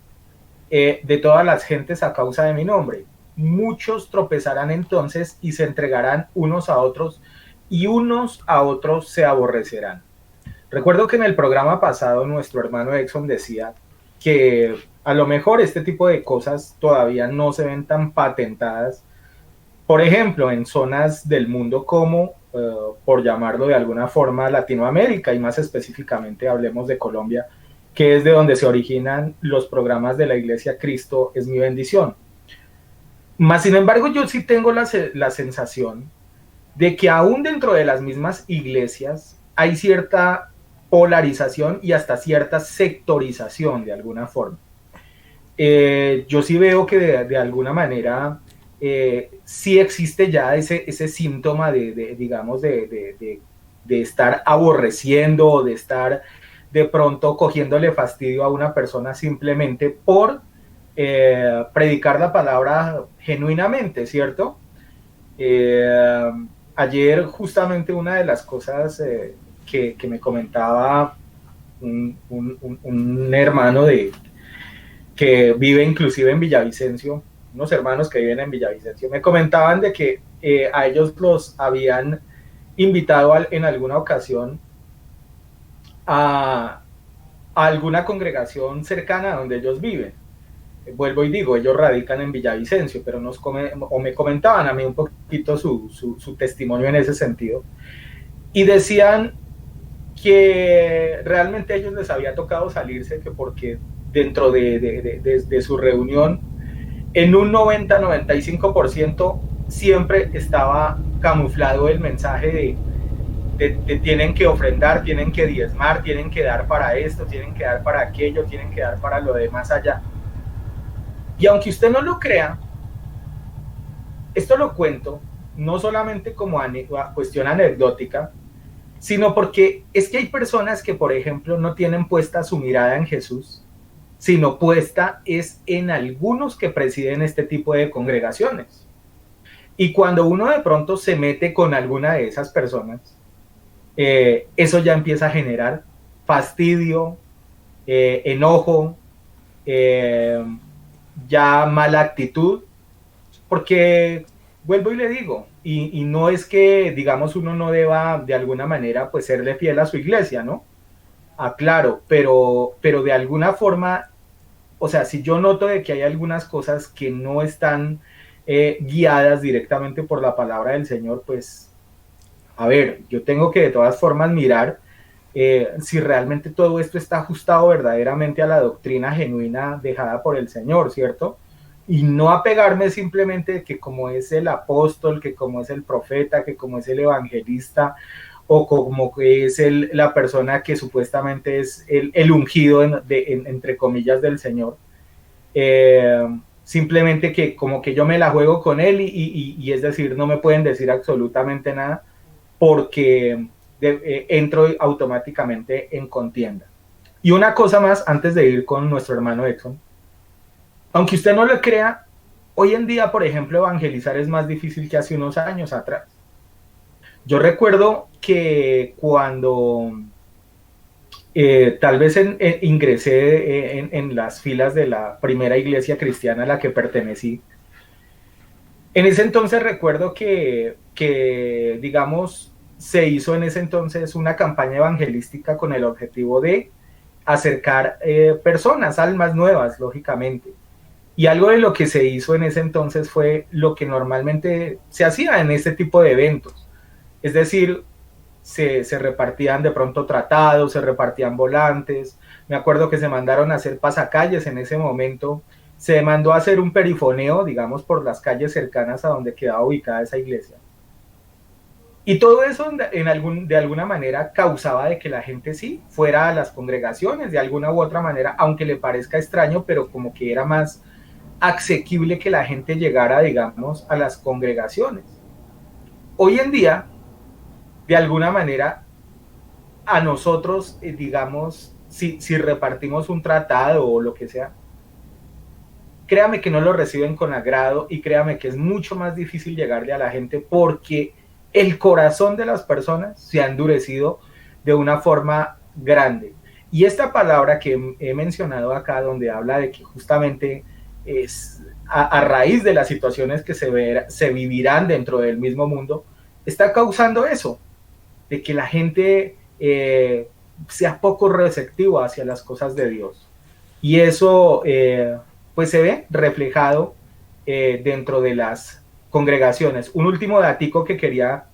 de todas las gentes a causa de mi nombre. Muchos tropezarán entonces y se entregarán unos a otros y unos a otros se aborrecerán. Recuerdo que en el programa pasado nuestro hermano Exxon decía que a lo mejor este tipo de cosas todavía no se ven tan patentadas, por ejemplo, en zonas del mundo como, por llamarlo de alguna forma, Latinoamérica, y más específicamente hablemos de Colombia, que es de donde se originan los programas de la Iglesia Cristo es mi bendición. Mas, sin embargo, yo sí tengo la sensación de que aún dentro de las mismas iglesias hay cierta polarización y hasta cierta sectorización de alguna forma. Yo sí veo que de alguna manera sí existe ya ese síntoma digamos, de estar aborreciendo o de estar de pronto cogiéndole fastidio a una persona simplemente por predicar la palabra genuinamente, ¿cierto? Ayer justamente una de las cosas que me comentaba un hermano que vive inclusive en Villavicencio, unos hermanos que viven en Villavicencio, me comentaban de que a ellos los habían invitado en alguna ocasión a alguna congregación cercana a donde ellos viven. Vuelvo y digo, ellos radican en Villavicencio, pero me comentaban a mí un poquito su testimonio en ese sentido, y decían que realmente a ellos les había tocado salirse, que porque dentro de su reunión, en un 90-95% siempre estaba camuflado el mensaje de tienen que ofrendar, tienen que diezmar, tienen que dar para esto, tienen que dar para aquello, tienen que dar para lo de más allá. Y aunque usted no lo crea, esto lo cuento no solamente como cuestión anecdótica, sino porque es que hay personas que, por ejemplo, no tienen puesta su mirada en Jesús, sino puesta es en algunos que presiden este tipo de congregaciones. Y cuando uno de pronto se mete con alguna de esas personas, eso ya empieza a generar fastidio, enojo, ya mala actitud, porque vuelvo y le digo, y no es que, digamos, uno no deba de alguna manera pues serle fiel a su iglesia, ¿no? Claro, pero de alguna forma, o sea, si yo noto de que hay algunas cosas que no están guiadas directamente por la palabra del Señor, pues, a ver, yo tengo que de todas formas mirar si realmente todo esto está ajustado verdaderamente a la doctrina genuina dejada por el Señor, ¿cierto? Y no apegarme simplemente que como es el apóstol, que como es el profeta, que como es el evangelista, o como que es la persona que supuestamente es el ungido, entre comillas, del Señor. Simplemente que como que yo me la juego con él y es decir, no me pueden decir absolutamente nada porque entro automáticamente en contienda. Y una cosa más antes de ir con nuestro hermano Exxon. Aunque usted no lo crea, hoy en día, por ejemplo, evangelizar es más difícil que hace unos años atrás. Yo recuerdo que cuando tal vez ingresé en las filas de la primera iglesia cristiana a la que pertenecí, en ese entonces recuerdo que digamos, se hizo en ese entonces una campaña evangelística con el objetivo de acercar personas, almas nuevas, lógicamente. Y algo de lo que se hizo en ese entonces fue lo que normalmente se hacía en este tipo de eventos. Es decir, se repartían de pronto tratados, se repartían volantes. Me acuerdo que se mandaron a hacer pasacalles en ese momento. Se mandó a hacer un perifoneo, digamos, por las calles cercanas a donde quedaba ubicada esa iglesia. Y todo eso de alguna manera causaba de que la gente sí fuera a las congregaciones de alguna u otra manera, aunque le parezca extraño, pero como que era más asequible que la gente llegara, digamos, a las congregaciones. Hoy en día, de alguna manera, a nosotros, digamos, si repartimos un tratado o lo que sea, créame que no lo reciben con agrado y créame que es mucho más difícil llegarle a la gente porque el corazón de las personas se ha endurecido de una forma grande. Y esta palabra que he mencionado acá, donde habla de que justamente es a raíz de las situaciones que se vivirán dentro del mismo mundo, está causando eso, de que la gente sea poco receptivo hacia las cosas de Dios. Y eso pues se ve reflejado dentro de las congregaciones. Un último datico que quería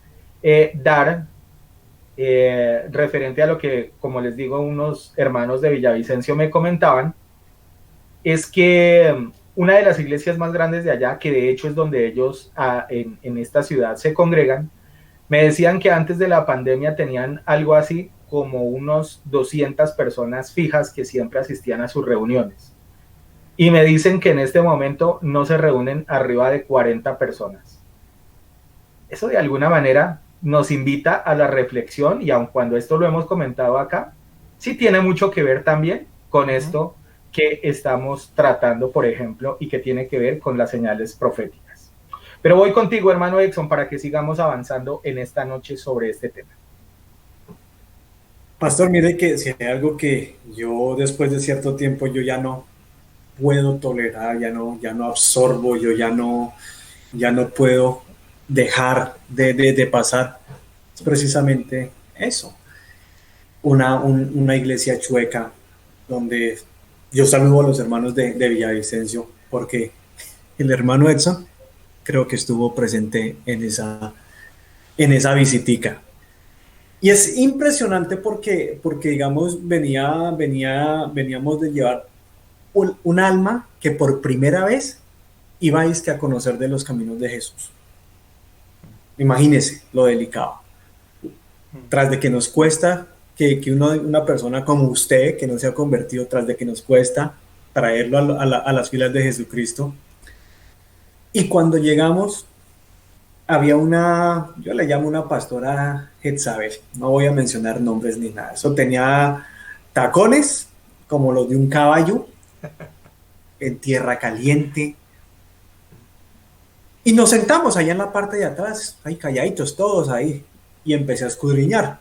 dar referente a lo que, como les digo, unos hermanos de Villavicencio me comentaban, es que una de las iglesias más grandes de allá, que de hecho es donde ellos en esta ciudad se congregan, me decían que antes de la pandemia tenían algo así como unos 200 personas fijas que siempre asistían a sus reuniones. Y me dicen que en este momento no se reúnen arriba de 40 personas. Eso de alguna manera nos invita a la reflexión y aun cuando esto lo hemos comentado acá, sí tiene mucho que ver también con esto que estamos tratando, por ejemplo, y que tiene que ver con las señales proféticas. Pero voy contigo, hermano Exxon, para que sigamos avanzando en esta noche sobre este tema. Pastor, mire que si hay algo que yo después de cierto tiempo yo ya no puedo tolerar, ya no absorbo, yo ya no puedo dejar de pasar, es precisamente eso. Una iglesia chueca donde yo saludo a los hermanos de Villavicencio porque el hermano Edson creo que estuvo presente en esa visitica. Y es impresionante porque digamos, veníamos de llevar un alma que por primera vez iba a conocer de los caminos de Jesús. Imagínese lo delicado. Tras de que nos cuesta que una persona como usted, que no se ha convertido, tras de que nos cuesta traerlo a las filas de Jesucristo. Y cuando llegamos, había yo le llamo una pastora Jezabel, no voy a mencionar nombres ni nada. Eso tenía tacones como los de un caballo en tierra caliente. Y nos sentamos allá en la parte de atrás, ahí calladitos todos ahí, y empecé a escudriñar.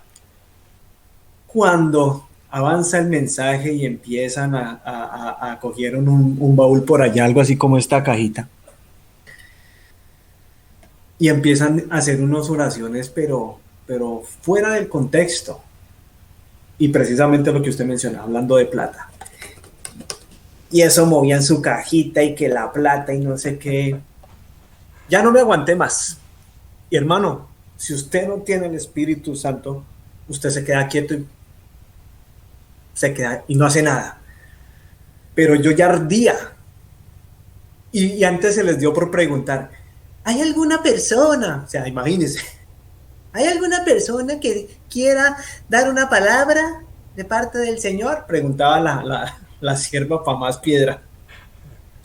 Cuando avanza el mensaje y empiezan a coger un baúl por allá, algo así como esta cajita, y empiezan a hacer unas oraciones, pero fuera del contexto, y precisamente lo que usted mencionaba, hablando de plata. Y eso movían su cajita y que la plata y no sé qué. Ya no me aguanté más. Y hermano, si usted no tiene el Espíritu Santo, usted se queda quieto y se queda y no hace nada. Pero yo ya ardía. Y antes se les dio por preguntar, ¿hay alguna persona? O sea, imagínense. ¿Hay alguna persona que quiera dar una palabra de parte del Señor? Preguntaba la sierva para más piedra.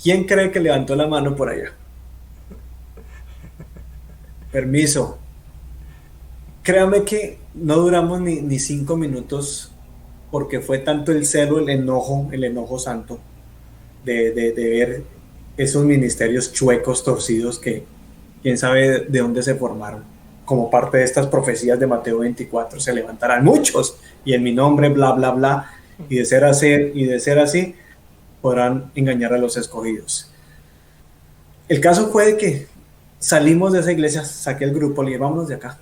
¿Quién cree que levantó la mano por allá? Permiso. Créame que no duramos ni 5 minutos porque fue tanto el celo, el enojo santo de ver esos ministerios chuecos, torcidos, que quién sabe de dónde se formaron. Como parte de estas profecías de Mateo 24, se levantarán muchos y en mi nombre, bla, bla, bla, y de ser así, podrán engañar a los escogidos. El caso fue de que salimos de esa iglesia, saqué el grupo, le dije, vámonos de acá.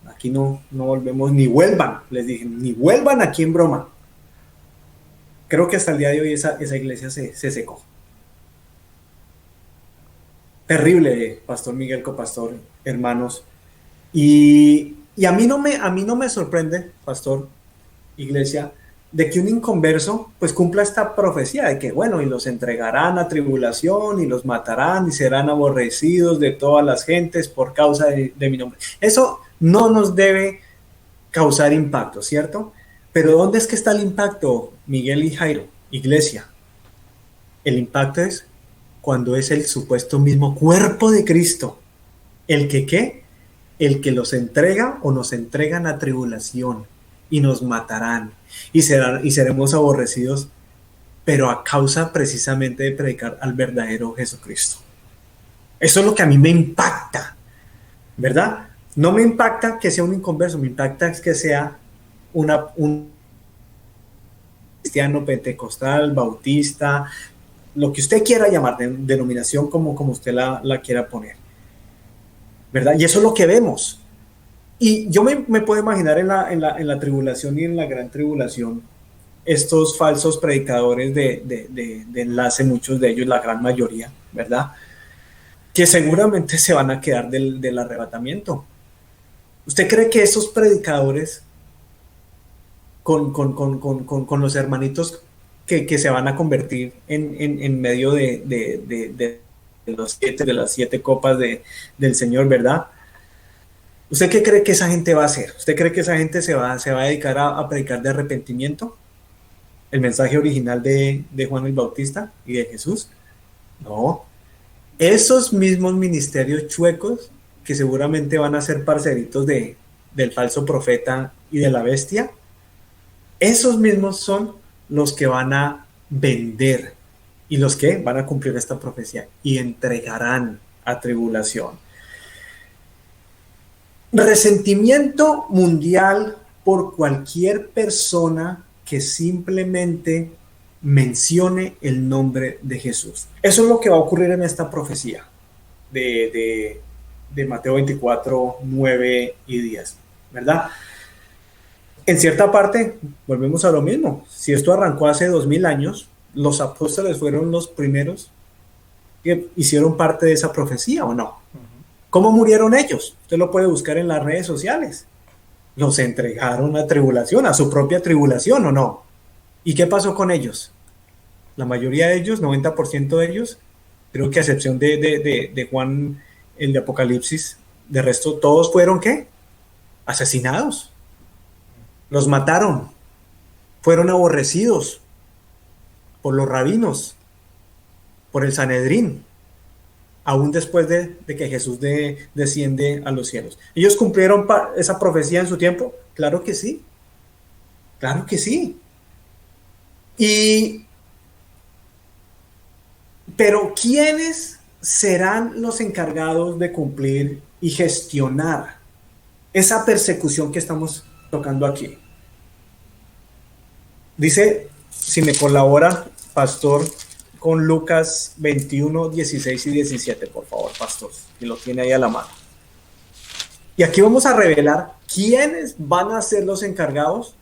Aquí no volvemos, ni vuelvan, les dije, ni vuelvan aquí en broma. Creo que hasta el día de hoy esa iglesia se secó. Terrible, Pastor Miguel, copastor, hermanos. Y a mí no me sorprende, pastor, iglesia, de que un inconverso pues cumpla esta profecía de que bueno, y los entregarán a tribulación y los matarán y serán aborrecidos de todas las gentes por causa de mi nombre. Eso no nos debe causar impacto, ¿cierto? Pero ¿dónde es que está el impacto, Miguel y Jairo, iglesia? El impacto es cuando es el supuesto mismo cuerpo de Cristo el que ¿qué? El que los entrega o nos entregan a tribulación y nos matarán y seremos aborrecidos, pero a causa precisamente de predicar al verdadero Jesucristo. Eso es lo que a mí me impacta, ¿verdad? No me impacta que sea un inconverso, me impacta que sea un cristiano pentecostal, bautista, lo que usted quiera llamar, de denominación como usted la quiera poner, ¿verdad? Y eso es lo que vemos. Y yo me puedo imaginar en la tribulación y en la gran tribulación, estos falsos predicadores de enlace, muchos de ellos, la gran mayoría, ¿verdad? Que seguramente se van a quedar del arrebatamiento. ¿Usted cree que esos predicadores con los hermanitos que se van a convertir en medio de las 7 copas del Señor, ¿verdad? ¿Usted qué cree que esa gente va a hacer? ¿Usted cree que esa gente se va a dedicar a predicar de arrepentimiento? ¿El mensaje original de Juan el Bautista y de Jesús? No. Esos mismos ministerios chuecos que seguramente van a ser parceritos del falso profeta y de la bestia, esos mismos son los que van a vender y los que van a cumplir esta profecía y entregarán a tribulación. Resentimiento mundial por cualquier persona que simplemente mencione el nombre de Jesús. Eso es lo que va a ocurrir en esta profecía de Mateo 24, 9 y 10, ¿verdad? En cierta parte, volvemos a lo mismo. Si esto arrancó hace 2000 años, los apóstoles fueron los primeros que hicieron parte de esa profecía, ¿o no? ¿Cómo murieron ellos? Usted lo puede buscar en las redes sociales. Los entregaron a tribulación, a su propia tribulación, ¿o no? ¿Y qué pasó con ellos? La mayoría de ellos, 90% de ellos, creo que a excepción de Juan, el de Apocalipsis, de resto todos fueron, ¿qué? Asesinados. Los mataron. Fueron aborrecidos por los rabinos, por el Sanedrín, aún después de que Jesús desciende a los cielos. ¿Ellos cumplieron esa profecía en su tiempo? Claro que sí. Claro que sí. Pero ¿quiénes serán los encargados de cumplir y gestionar esa persecución que estamos tocando aquí? Dice, si me colabora, pastor, con Lucas 21, 16 y 17, por favor, pastor, que lo tiene ahí a la mano. Y aquí vamos a revelar quiénes van a ser los encargados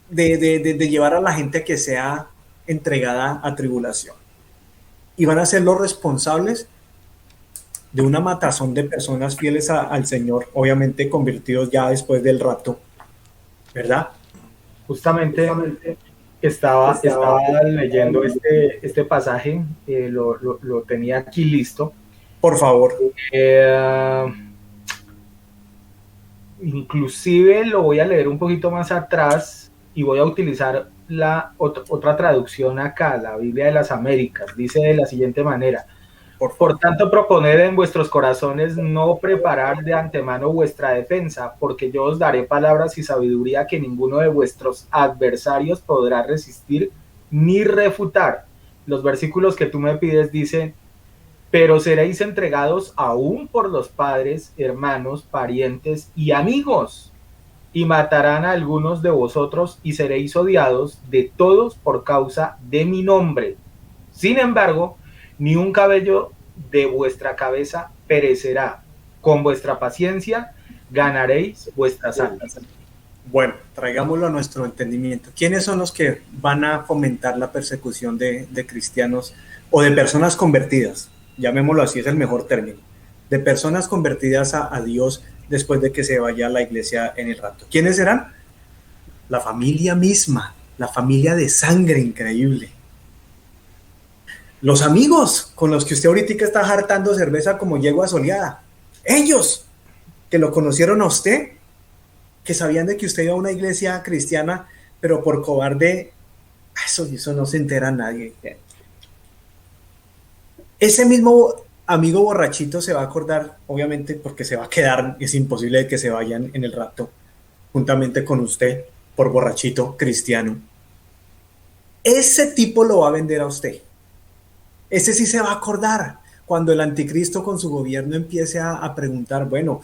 de llevar a la gente que sea entregada a tribulación. Y van a ser los responsables de una matazón de personas fieles al Señor, obviamente convertidos ya después del rapto, ¿verdad? Justamente estaba leyendo este pasaje, lo tenía aquí listo. Por favor. Inclusive lo voy a leer un poquito más atrás y voy a utilizar la otra traducción acá, la Biblia de las Américas. Dice de la siguiente manera: por tanto, proponed en vuestros corazones no preparar de antemano vuestra defensa, porque yo os daré palabras y sabiduría que ninguno de vuestros adversarios podrá resistir ni refutar. Los versículos que tú me pides dicen: pero seréis entregados aún por los padres, hermanos, parientes y amigos, y matarán a algunos de vosotros, y seréis odiados de todos por causa de mi nombre. Sin embargo, ni un cabello de vuestra cabeza perecerá. Con vuestra paciencia ganaréis vuestras almas. Bueno, traigámoslo a nuestro entendimiento. ¿Quiénes son los que van a fomentar la persecución de cristianos o de personas convertidas? Llamémoslo así, es el mejor término. De personas convertidas a Dios después de que se vaya a la iglesia en el rapto. ¿Quiénes serán? La familia misma, la familia de sangre increíble. Los amigos con los que usted ahorita está hartando cerveza como yegua soleada. Ellos que lo conocieron a usted, que sabían de que usted iba a una iglesia cristiana, pero por cobarde, eso no se entera nadie. Ese mismo amigo borrachito se va a acordar, obviamente, porque se va a quedar, es imposible que se vayan en el rapto, juntamente con usted, por borrachito cristiano. Ese tipo lo va a vender a usted. Ese sí se va a acordar cuando el anticristo con su gobierno empiece a preguntar, bueno,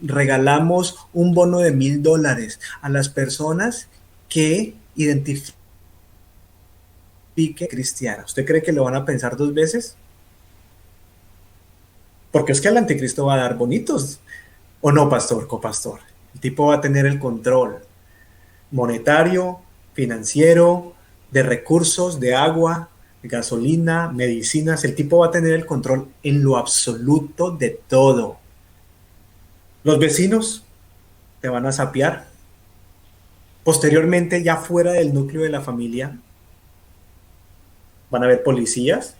regalamos un bono de $1,000 a las personas que identifiquen cristiana. ¿Usted cree que lo van a pensar 2 veces? Porque es que el anticristo va a dar bonitos. ¿O no, pastor, copastor? El tipo va a tener el control monetario, financiero, de recursos, de agua, de gasolina, medicinas. El tipo va a tener el control en lo absoluto de todo. Los vecinos te van a sapear. Posteriormente, ya fuera del núcleo de la familia, van a haber policías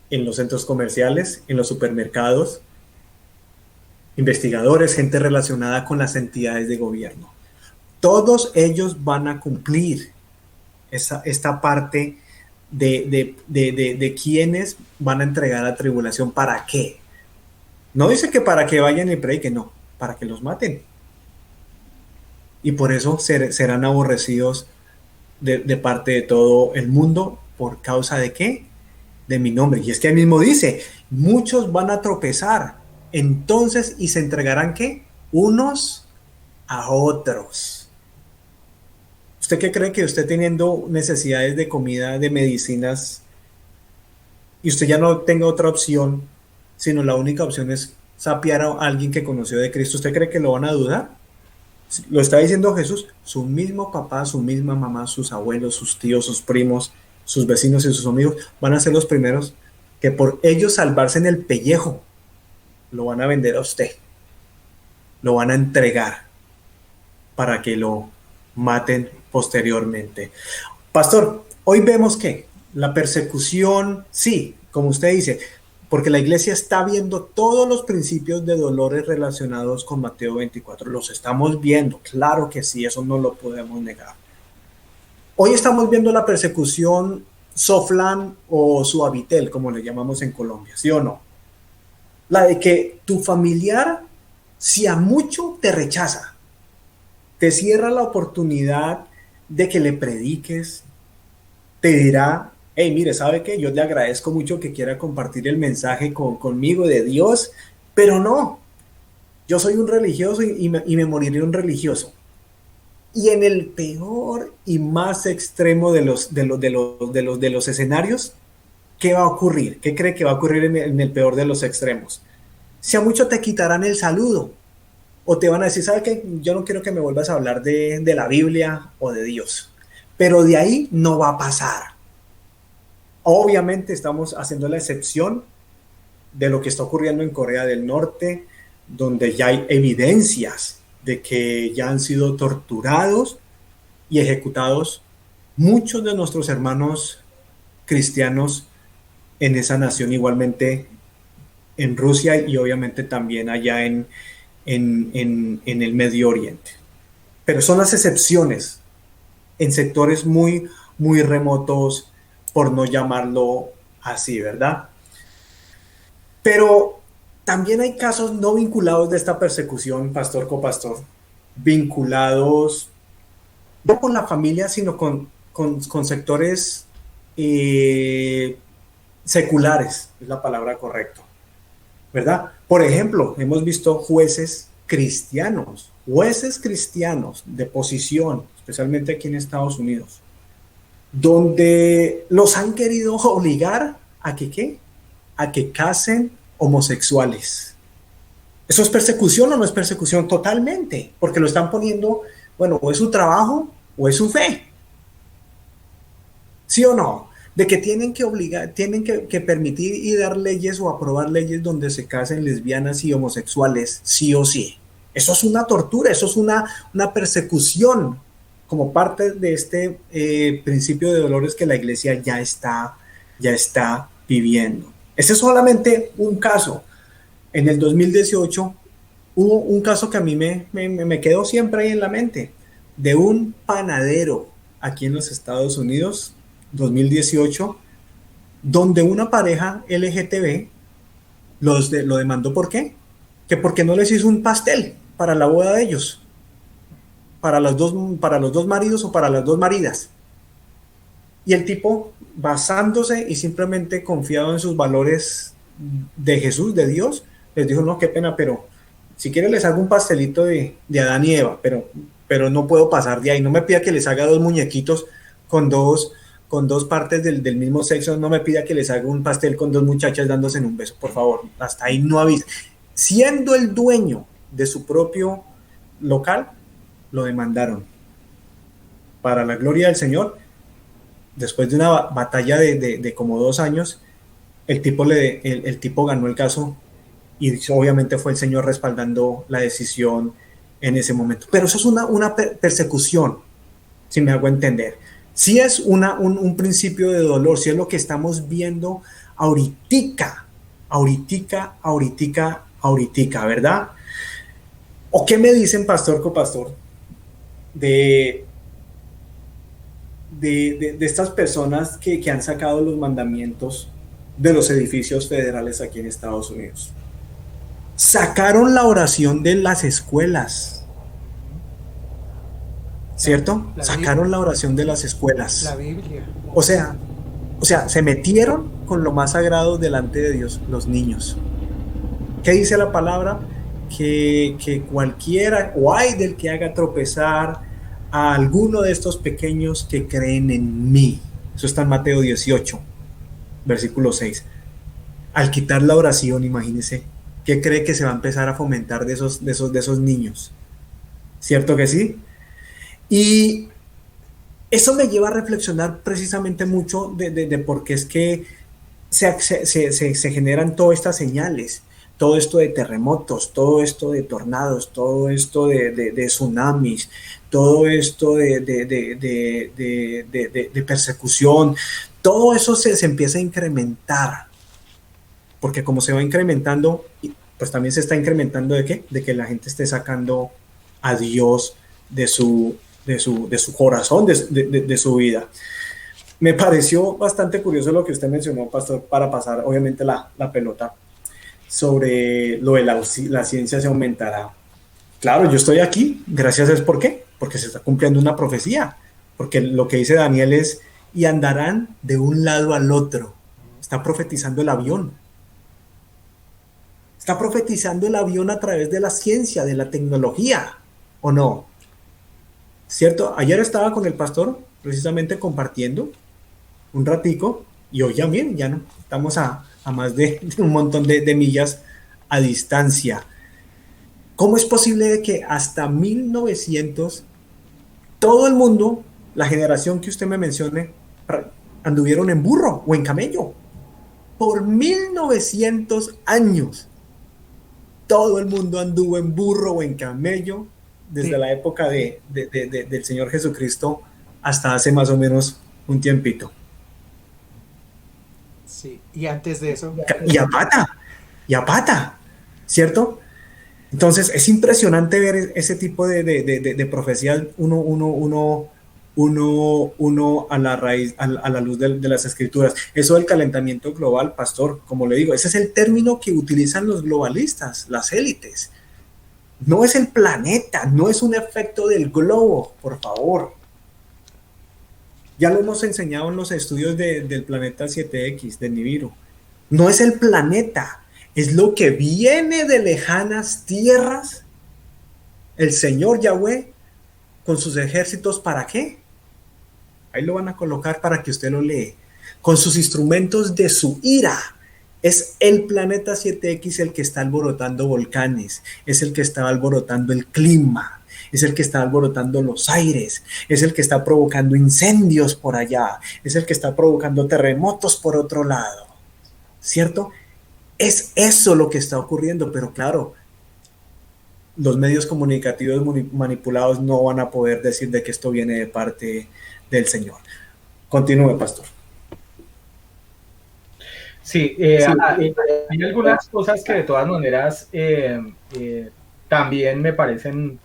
en los centros comerciales, en los supermercados, investigadores, gente relacionada con las entidades de gobierno. Todos ellos van a cumplir esta parte de quienes van a entregar la tribulación. ¿Para qué? No dice que para que vayan y prediquen, no, para que los maten. Y por eso serán aborrecidos de parte de todo el mundo. ¿Por causa de qué? De mi nombre. Y es que ahí mismo dice, muchos van a tropezar, entonces, y se entregarán ¿qué? Unos a otros. ¿Usted qué cree que usted teniendo necesidades de comida, de medicinas, y usted ya no tenga otra opción, sino la única opción es sapear a alguien que conoció de Cristo? ¿Usted cree que lo van a dudar? Lo está diciendo Jesús, su mismo papá, su misma mamá, sus abuelos, sus tíos, sus primos, sus vecinos y sus amigos van a ser los primeros que por ellos salvarse en el pellejo lo van a vender a usted, lo van a entregar para que lo maten posteriormente. Pastor, hoy vemos que la persecución, sí, como usted dice, porque la iglesia está viendo todos los principios de dolores relacionados con Mateo 24, los estamos viendo, claro que sí, eso no lo podemos negar. Hoy estamos viendo la persecución Soflán o Suavitel, como le llamamos en Colombia, ¿sí o no? La de que tu familiar, si a mucho te rechaza, te cierra la oportunidad de que le prediques, te dirá, hey, mire, ¿sabe qué? Yo le agradezco mucho que quiera compartir el mensaje conmigo de Dios, pero no, yo soy un religioso y me moriré un religioso. Y en el peor y más extremo de los escenarios, ¿qué va a ocurrir? ¿Qué cree que va a ocurrir en el peor de los extremos? Si a mucho te quitarán el saludo, o te van a decir, ¿sabe qué? Yo no quiero que me vuelvas a hablar de la Biblia o de Dios. Pero de ahí no va a pasar. Obviamente estamos haciendo la excepción de lo que está ocurriendo en Corea del Norte, donde ya hay evidencias de que ya han sido torturados y ejecutados muchos de nuestros hermanos cristianos en esa nación, igualmente en Rusia y obviamente también allá en el Medio Oriente. Pero son las excepciones en sectores muy, muy remotos, por no llamarlo así, ¿verdad? Pero también hay casos no vinculados de esta persecución, pastor, copastor, vinculados no con la familia, sino con sectores seculares, es la palabra correcta, ¿verdad? Por ejemplo, hemos visto jueces cristianos de posición, especialmente aquí en Estados Unidos, donde los han querido obligar a que ¿qué? A que casen homosexuales. ¿Eso es persecución o no es persecución? Totalmente, porque lo están poniendo Bueno, o es su trabajo o es su fe. ¿Sí o no? De que tienen que obligar, tienen que permitir y dar leyes o aprobar leyes donde se casen lesbianas y homosexuales, sí o sí. Eso es una tortura, eso es una persecución como parte de este principio de dolores que la iglesia ya está viviendo. Este es solamente un caso. En el 2018 hubo un caso que a mí me quedó siempre ahí en la mente, de un panadero aquí en los Estados Unidos, 2018, donde una pareja LGTB lo demandó. ¿Por qué? Que porque no les hizo un pastel para la boda de ellos, para los dos maridos o para las dos maridas. Y el tipo, basándose y simplemente confiado en sus valores de Jesús, de Dios, les dijo, no, qué pena, pero si quieren les hago un pastelito de Adán y Eva, pero no puedo pasar de ahí. No me pida que les haga dos muñequitos con dos partes del mismo sexo. No me pida que les haga un pastel con dos muchachas dándose en un beso, por favor. Hasta ahí no avisa. Siendo el dueño de su propio local, lo demandaron. Para la gloria del Señor, después de una batalla de como 2 años, el tipo ganó el caso y obviamente fue el Señor respaldando la decisión en ese momento. Pero eso es una persecución, si me hago entender. Sí es un principio de dolor, sí es lo que estamos viendo ahoritica, ¿verdad? ¿O qué me dicen, pastor, copastor, de estas personas que han sacado los mandamientos de los edificios federales aquí en Estados Unidos? Sacaron la oración de las escuelas, ¿cierto? Sacaron la oración de las escuelas. La Biblia. O sea, se metieron con lo más sagrado delante de Dios, los niños. ¿Qué dice la palabra? Que cualquiera, o hay del que haga tropezar a alguno de estos pequeños que creen en mí. Eso está en Mateo 18, versículo 6. Al quitar la oración, imagínense, ¿qué cree que se va a empezar a fomentar de esos niños? ¿Cierto que sí? Y eso me lleva a reflexionar precisamente mucho de por qué es que se generan todas estas señales, todo esto de terremotos, todo esto de tornados, todo esto de tsunamis, todo esto de persecución, todo eso se empieza a incrementar, porque como se va incrementando, pues también se está incrementando ¿de qué? De que la gente esté sacando a Dios de su corazón, de su vida. Me pareció bastante curioso lo que usted mencionó, pastor, para pasar obviamente la pelota sobre lo de la ciencia se aumentará. Claro, yo estoy aquí, gracias es ¿por qué? Porque se está cumpliendo una profecía, porque lo que dice Daniel es, y andarán de un lado al otro. Está profetizando el avión. Está profetizando el avión a través de la ciencia, de la tecnología, ¿o no? ¿Cierto? Ayer estaba con el pastor precisamente compartiendo un ratico y hoy ya miren, ya no, estamos a más de un montón de millas a distancia. ¿Cómo es posible que hasta 1900 todo el mundo, la generación que usted me mencione, anduvieron en burro o en camello? Por 1900 años todo el mundo anduvo en burro o en camello desde la época del Señor Jesucristo hasta hace más o menos un tiempito. Sí, y antes de eso. Y a pata, ¿cierto? Entonces es impresionante ver ese tipo de profecías, uno a la raíz, a la luz de las escrituras. Eso del calentamiento global, pastor, como le digo, ese es el término que utilizan los globalistas, las élites. No es el planeta, no es un efecto del globo, por favor. Ya lo hemos enseñado en los estudios del planeta 7X, de Nibiru. No es el planeta, es lo que viene de lejanas tierras. El Señor Yahweh con sus ejércitos, ¿para qué? Ahí lo van a colocar para que usted lo lee. Con sus instrumentos de su ira. Es el planeta 7X el que está alborotando volcanes, es el que está alborotando el clima, es el que está alborotando los aires, es el que está provocando incendios por allá, es el que está provocando terremotos por otro lado, ¿cierto? Es eso lo que está ocurriendo, pero claro, los medios comunicativos manipulados no van a poder decir de que esto viene de parte del Señor. Continúe, pastor. Sí, hay algunas cosas que de todas maneras también me parecen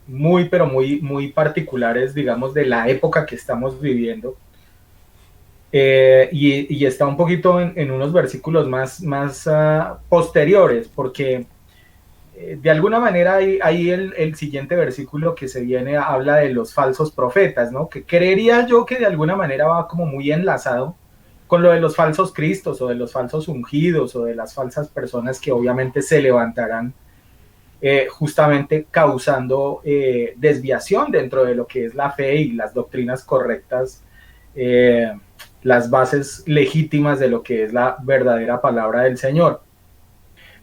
muy, pero muy, muy particulares, digamos, de la época que estamos viviendo. Y está un poquito en unos versículos más posteriores, porque de alguna manera hay el siguiente versículo que se viene, habla de los falsos profetas, ¿no? Que creería yo que de alguna manera va como muy enlazado con lo de los falsos cristos o de los falsos ungidos o de las falsas personas que obviamente se levantarán justamente causando desviación dentro de lo que es la fe y las doctrinas correctas, las bases legítimas de lo que es la verdadera palabra del Señor.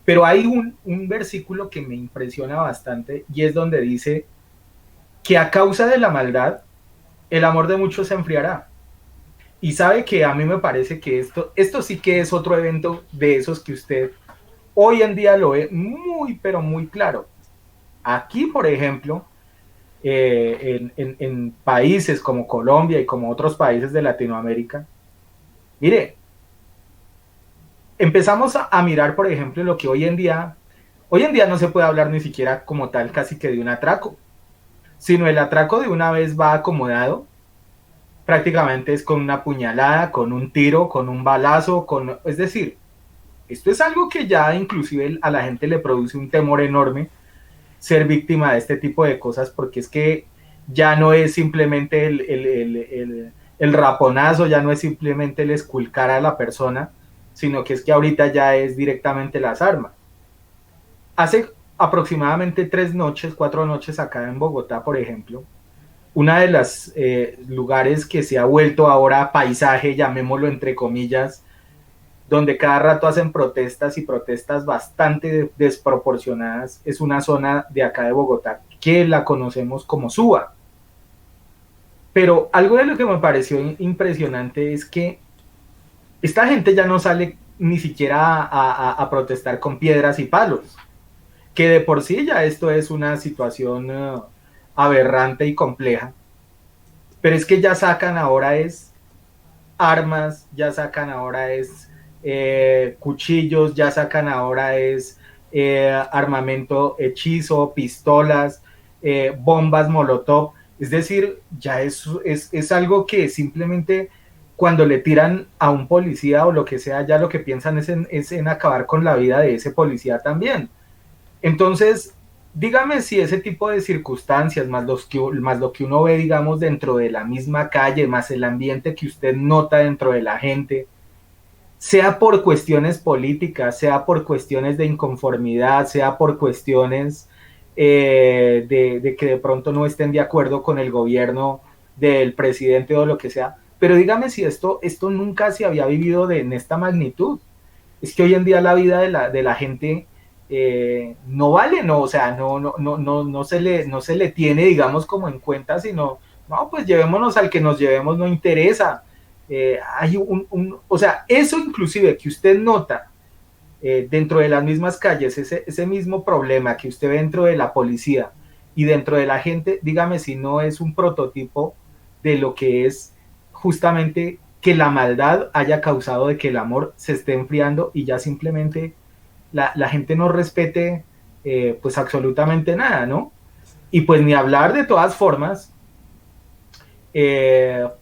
Pero hay un versículo que me impresiona bastante y es donde dice que a causa de la maldad el amor de muchos se enfriará. Y sabe que a mí me parece que esto sí que es otro evento de esos que usted hoy en día lo ve muy, pero muy claro. Aquí, por ejemplo, en países como Colombia y como otros países de Latinoamérica, mire, empezamos a mirar, por ejemplo, lo que hoy en día no se puede hablar ni siquiera como tal casi que de un atraco, sino el atraco de una vez va acomodado, prácticamente es con una puñalada, con un tiro, con un balazo, es decir, esto es algo que ya inclusive a la gente le produce un temor enorme ser víctima de este tipo de cosas, porque es que ya no es simplemente el raponazo, ya no es simplemente el esculcar a la persona, sino que es que ahorita ya es directamente las armas. Hace aproximadamente 4 noches acá en Bogotá, por ejemplo, una de las lugares que se ha vuelto ahora paisaje, llamémoslo entre comillas, donde cada rato hacen protestas y protestas bastante desproporcionadas, es una zona de acá de Bogotá que la conocemos como Suba. Pero algo de lo que me pareció impresionante es que esta gente ya no sale ni siquiera a protestar con piedras y palos, que de por sí ya esto es una situación aberrante y compleja, pero es que ya sacan ahora es armas, ya sacan ahora es cuchillos, ya sacan ahora es armamento hechizo, pistolas, bombas molotov, es decir, ya es algo que simplemente cuando le tiran a un policía o lo que sea, ya lo que piensan es en acabar con la vida de ese policía también. Entonces, dígame si ese tipo de circunstancias, más lo que uno ve, digamos, dentro de la misma calle, más el ambiente que usted nota dentro de la gente, sea por cuestiones políticas, sea por cuestiones de inconformidad, sea por cuestiones de que de pronto no estén de acuerdo con el gobierno del presidente o lo que sea, pero dígame si esto nunca se había vivido en esta magnitud. Es que hoy en día la vida de la gente no vale, no, o sea, no se le tiene, digamos, como en cuenta, sino, no, pues llevémonos al que nos llevemos, no interesa. Hay o sea, eso inclusive que usted nota dentro de las mismas calles, ese mismo problema que usted ve dentro de la policía y dentro de la gente, dígame si no es un prototipo de lo que es justamente que la maldad haya causado de que el amor se esté enfriando y ya simplemente la gente no respete pues absolutamente nada, ¿no? Y pues ni hablar de todas formas,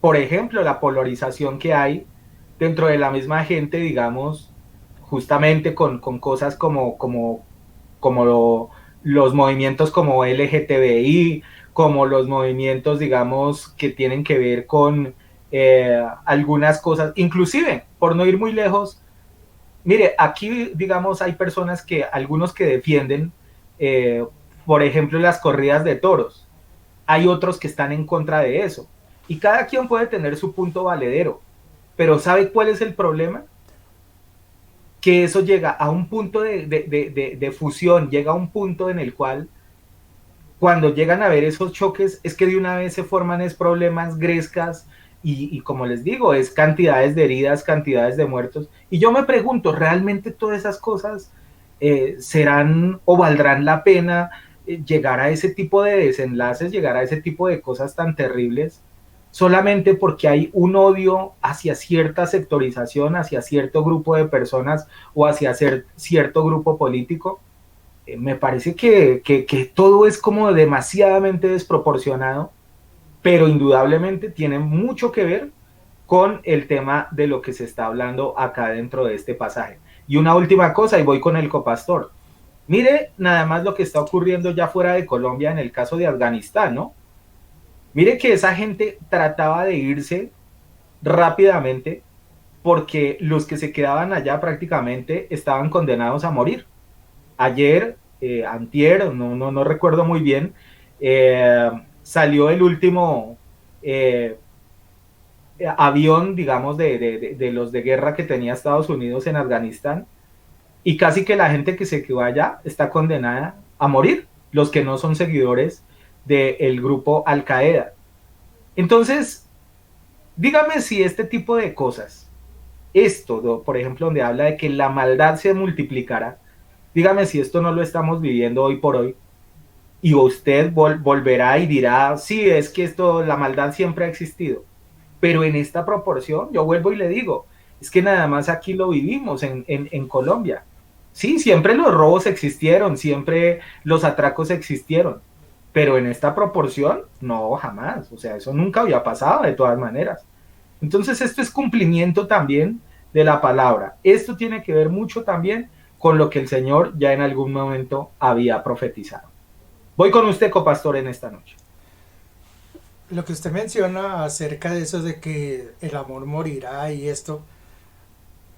por ejemplo, la polarización que hay dentro de la misma gente, digamos, justamente con cosas como los movimientos como LGTBI, como los movimientos, digamos, que tienen que ver con algunas cosas, inclusive, por no ir muy lejos, mire, aquí, digamos, hay personas algunos que defienden, por ejemplo, las corridas de toros. Hay otros que están en contra de eso. Y cada quien puede tener su punto valedero. Pero ¿sabe cuál es el problema? Que eso llega a un punto de fusión, llega a un punto en el cual cuando llegan a ver esos choques, es que de una vez se forman problemas, grescas, y como les digo, es cantidades de heridas, cantidades de muertos. Y yo me pregunto, ¿realmente todas esas cosas serán o valdrán la pena llegar a ese tipo de desenlaces, llegar a ese tipo de cosas tan terribles, solamente porque hay un odio hacia cierta sectorización, hacia cierto grupo de personas o hacia cierto grupo político? Me parece que todo es como demasiadamente desproporcionado, pero indudablemente tiene mucho que ver con el tema de lo que se está hablando acá dentro de este pasaje. Y una última cosa, y voy con el copastor. Mire nada más lo que está ocurriendo ya fuera de Colombia en el caso de Afganistán, ¿no? Mire que esa gente trataba de irse rápidamente porque los que se quedaban allá prácticamente estaban condenados a morir. Ayer, antier, no recuerdo muy bien, salió el último avión, digamos, de los de guerra que tenía Estados Unidos en Afganistán, y casi que la gente que se quedó allá está condenada a morir, los que no son seguidores del grupo Al Qaeda. Entonces, dígame si este tipo de cosas, esto, por ejemplo, donde habla de que la maldad se multiplicará, dígame si esto no lo estamos viviendo hoy por hoy, y usted volverá y dirá, sí, es que esto, la maldad siempre ha existido, pero en esta proporción, yo vuelvo y le digo, es que nada más aquí lo vivimos en Colombia. Sí, siempre los robos existieron, siempre los atracos existieron, pero en esta proporción, no, jamás. O sea, eso nunca había pasado de todas maneras. Entonces, esto es cumplimiento también de la palabra. Esto tiene que ver mucho también con lo que el Señor ya en algún momento había profetizado. Voy con usted, copastor, en esta noche. Lo que usted menciona acerca de eso de que el amor morirá y esto,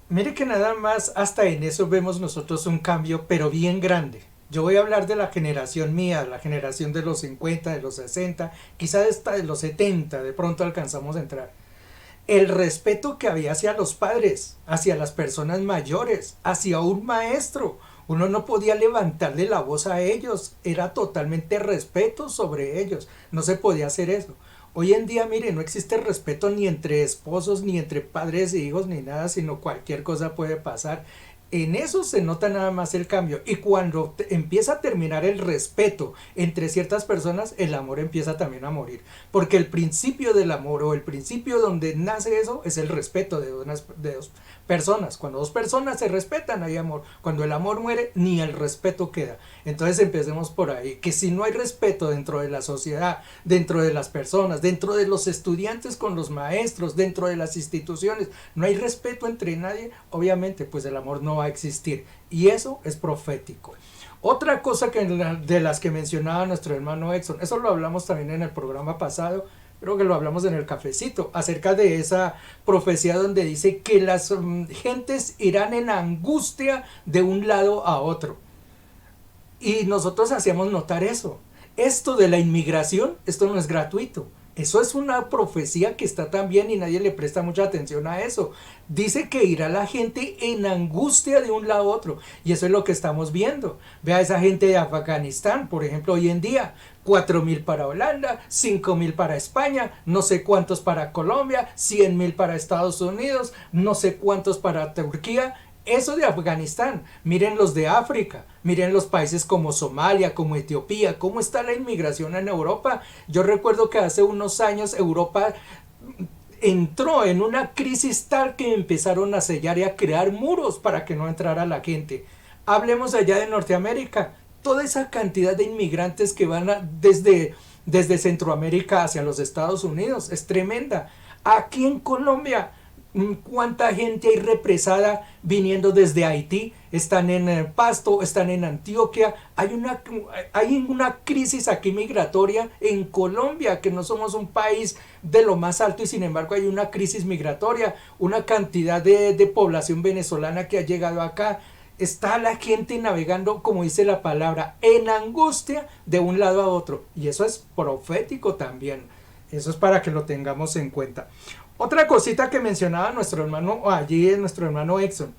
mire que nada más hasta en eso vemos nosotros un cambio, pero bien grande. Yo voy a hablar de la generación mía, la generación de los 50, de los 60, quizá hasta de los 70, de pronto alcanzamos a entrar. El respeto que había hacia los padres, hacia las personas mayores, hacia un maestro. Uno no podía levantarle la voz a ellos, era totalmente respeto sobre ellos, no se podía hacer eso. Hoy en día, mire, no existe respeto ni entre esposos, ni entre padres e hijos, ni nada, sino cualquier cosa puede pasar. En eso se nota nada más el cambio. Y cuando empieza a terminar el respeto entre ciertas personas, el amor empieza también a morir. Porque el principio del amor, o el principio donde nace eso, es el respeto de dos personas. Cuando dos personas se respetan, hay amor. Cuando el amor muere, ni el respeto queda. Entonces empecemos por ahí. Que si no hay respeto dentro de la sociedad, dentro de las personas, dentro de los estudiantes con los maestros, dentro de las instituciones, no hay respeto entre nadie, obviamente pues el amor no va a existir, y eso es profético. Otra cosa de las que mencionaba nuestro hermano Exxon, eso lo hablamos también en el programa pasado, creo que lo hablamos en el cafecito, acerca de esa profecía donde dice que las gentes irán en angustia de un lado a otro, y nosotros hacíamos notar eso. Esto de la inmigración, esto no es gratuito. Eso es una profecía que está también y nadie le presta mucha atención a eso. Dice que irá la gente en angustia de un lado a otro. Y eso es lo que estamos viendo. Vea esa gente de Afganistán, por ejemplo, hoy en día. 4.000 para Holanda, 5.000 para España, no sé cuántos para Colombia, 100.000 para Estados Unidos, no sé cuántos para Turquía. Eso de Afganistán, miren los de África, miren los países como Somalia, como Etiopía, cómo está la inmigración en Europa. Yo recuerdo que hace unos años Europa entró en una crisis tal que empezaron a sellar y a crear muros para que no entrara la gente. Hablemos allá de Norteamérica, toda esa cantidad de inmigrantes que van desde Centroamérica hacia los Estados Unidos, es tremenda. Aquí en Colombia, cuánta gente hay represada viniendo desde Haití, están en Pasto, están en Antioquia, hay una crisis aquí migratoria en Colombia, que no somos un país de lo más alto y sin embargo hay una crisis migratoria, una cantidad de población venezolana que ha llegado acá. Está la gente navegando, como dice la palabra, en angustia de un lado a otro, y eso es profético también. Eso es para que lo tengamos en cuenta. Otra cosita que mencionaba nuestro hermano allí, nuestro hermano Exxon,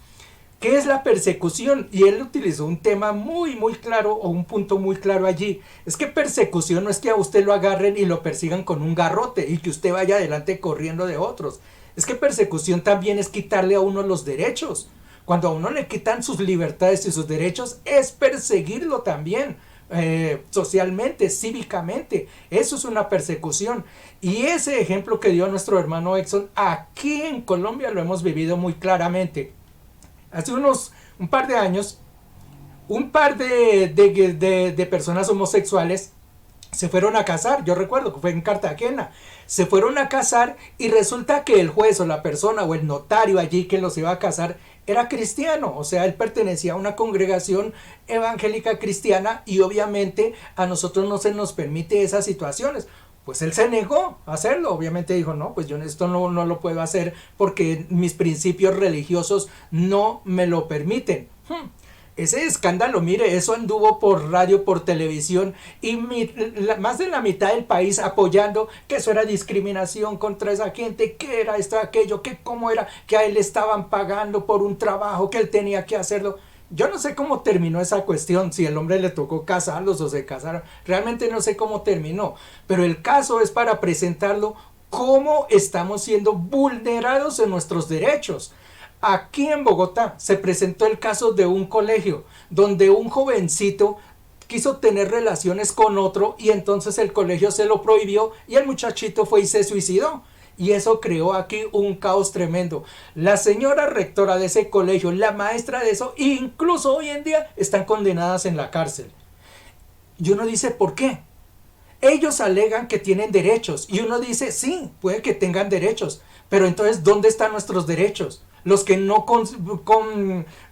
¿Qué es la persecución? Y él utilizó un tema muy, muy claro, o un punto muy claro allí. Es que persecución no es que a usted lo agarren y lo persigan con un garrote y que usted vaya adelante corriendo de otros. Es que persecución también es quitarle a uno los derechos. Cuando a uno le quitan sus libertades y sus derechos, es perseguirlo también. Socialmente, cívicamente, eso es una persecución. Y ese ejemplo que dio nuestro hermano Exxon, aquí en Colombia lo hemos vivido muy claramente. Hace un par de años, un par de personas homosexuales se fueron a casar. Yo recuerdo que fue en Cartagena. Se fueron a casar y resulta que el juez o la persona o el notario allí que los iba a casar era cristiano. O sea, él pertenecía a una congregación evangélica cristiana y obviamente a nosotros no se nos permite esas situaciones. Pues él se negó a hacerlo, obviamente dijo, no, pues yo esto no lo puedo hacer porque mis principios religiosos no me lo permiten. Ese escándalo, mire, eso anduvo por radio, por televisión y más de la mitad del país apoyando que eso era discriminación contra esa gente, que era esto, aquello, que cómo era, que a él le estaban pagando por un trabajo, que él tenía que hacerlo. Yo no sé cómo terminó esa cuestión, si el hombre le tocó casarlos o se casaron, realmente no sé cómo terminó, pero el caso es para presentarlo cómo estamos siendo vulnerados en nuestros derechos. Aquí en Bogotá se presentó el caso de un colegio donde un jovencito quiso tener relaciones con otro y entonces el colegio se lo prohibió y el muchachito fue y se suicidó. Y eso creó aquí un caos tremendo. La señora rectora de ese colegio, la maestra de eso, incluso hoy en día están condenadas en la cárcel. Y uno dice, ¿por qué? Ellos alegan que tienen derechos. Y uno dice, sí, puede que tengan derechos. Pero entonces, ¿dónde están nuestros derechos? Los que no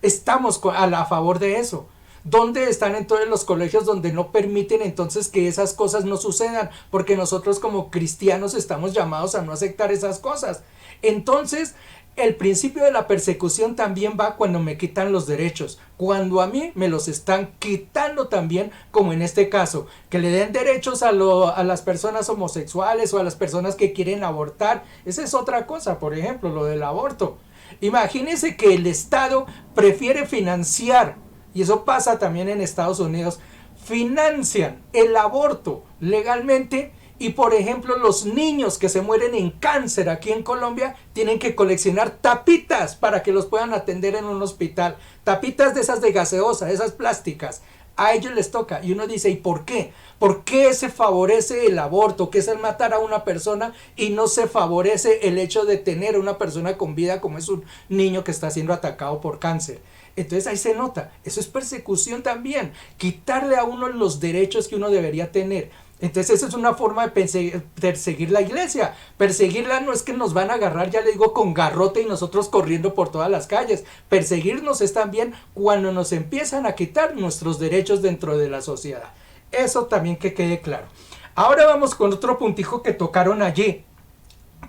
estamos a favor de eso. ¿Dónde están entonces los colegios donde no permiten entonces que esas cosas no sucedan? Porque nosotros como cristianos estamos llamados a no aceptar esas cosas. Entonces, el principio de la persecución también va cuando me quitan los derechos. Cuando a mí me los están quitando también, como en este caso, que le den derechos a las personas homosexuales o a las personas que quieren abortar. Esa es otra cosa, por ejemplo, lo del aborto. Imagínense que el Estado prefiere financiar, y eso pasa también en Estados Unidos, financian el aborto legalmente y por ejemplo los niños que se mueren en cáncer aquí en Colombia tienen que coleccionar tapitas para que los puedan atender en un hospital, tapitas de esas de gaseosa, esas plásticas. A ellos les toca y uno dice, ¿y por qué? ¿Por qué se favorece el aborto, que es el matar a una persona y no se favorece el hecho de tener a una persona con vida como es un niño que está siendo atacado por cáncer? Entonces ahí se nota, eso es persecución también, quitarle a uno los derechos que uno debería tener. Entonces esa es una forma de perseguir la iglesia. Perseguirla no es que nos van a agarrar, ya le digo, con garrote y nosotros corriendo por todas las calles. Perseguirnos es también cuando nos empiezan a quitar nuestros derechos dentro de la sociedad. Eso también que quede claro. Ahora vamos con otro puntico que tocaron allí,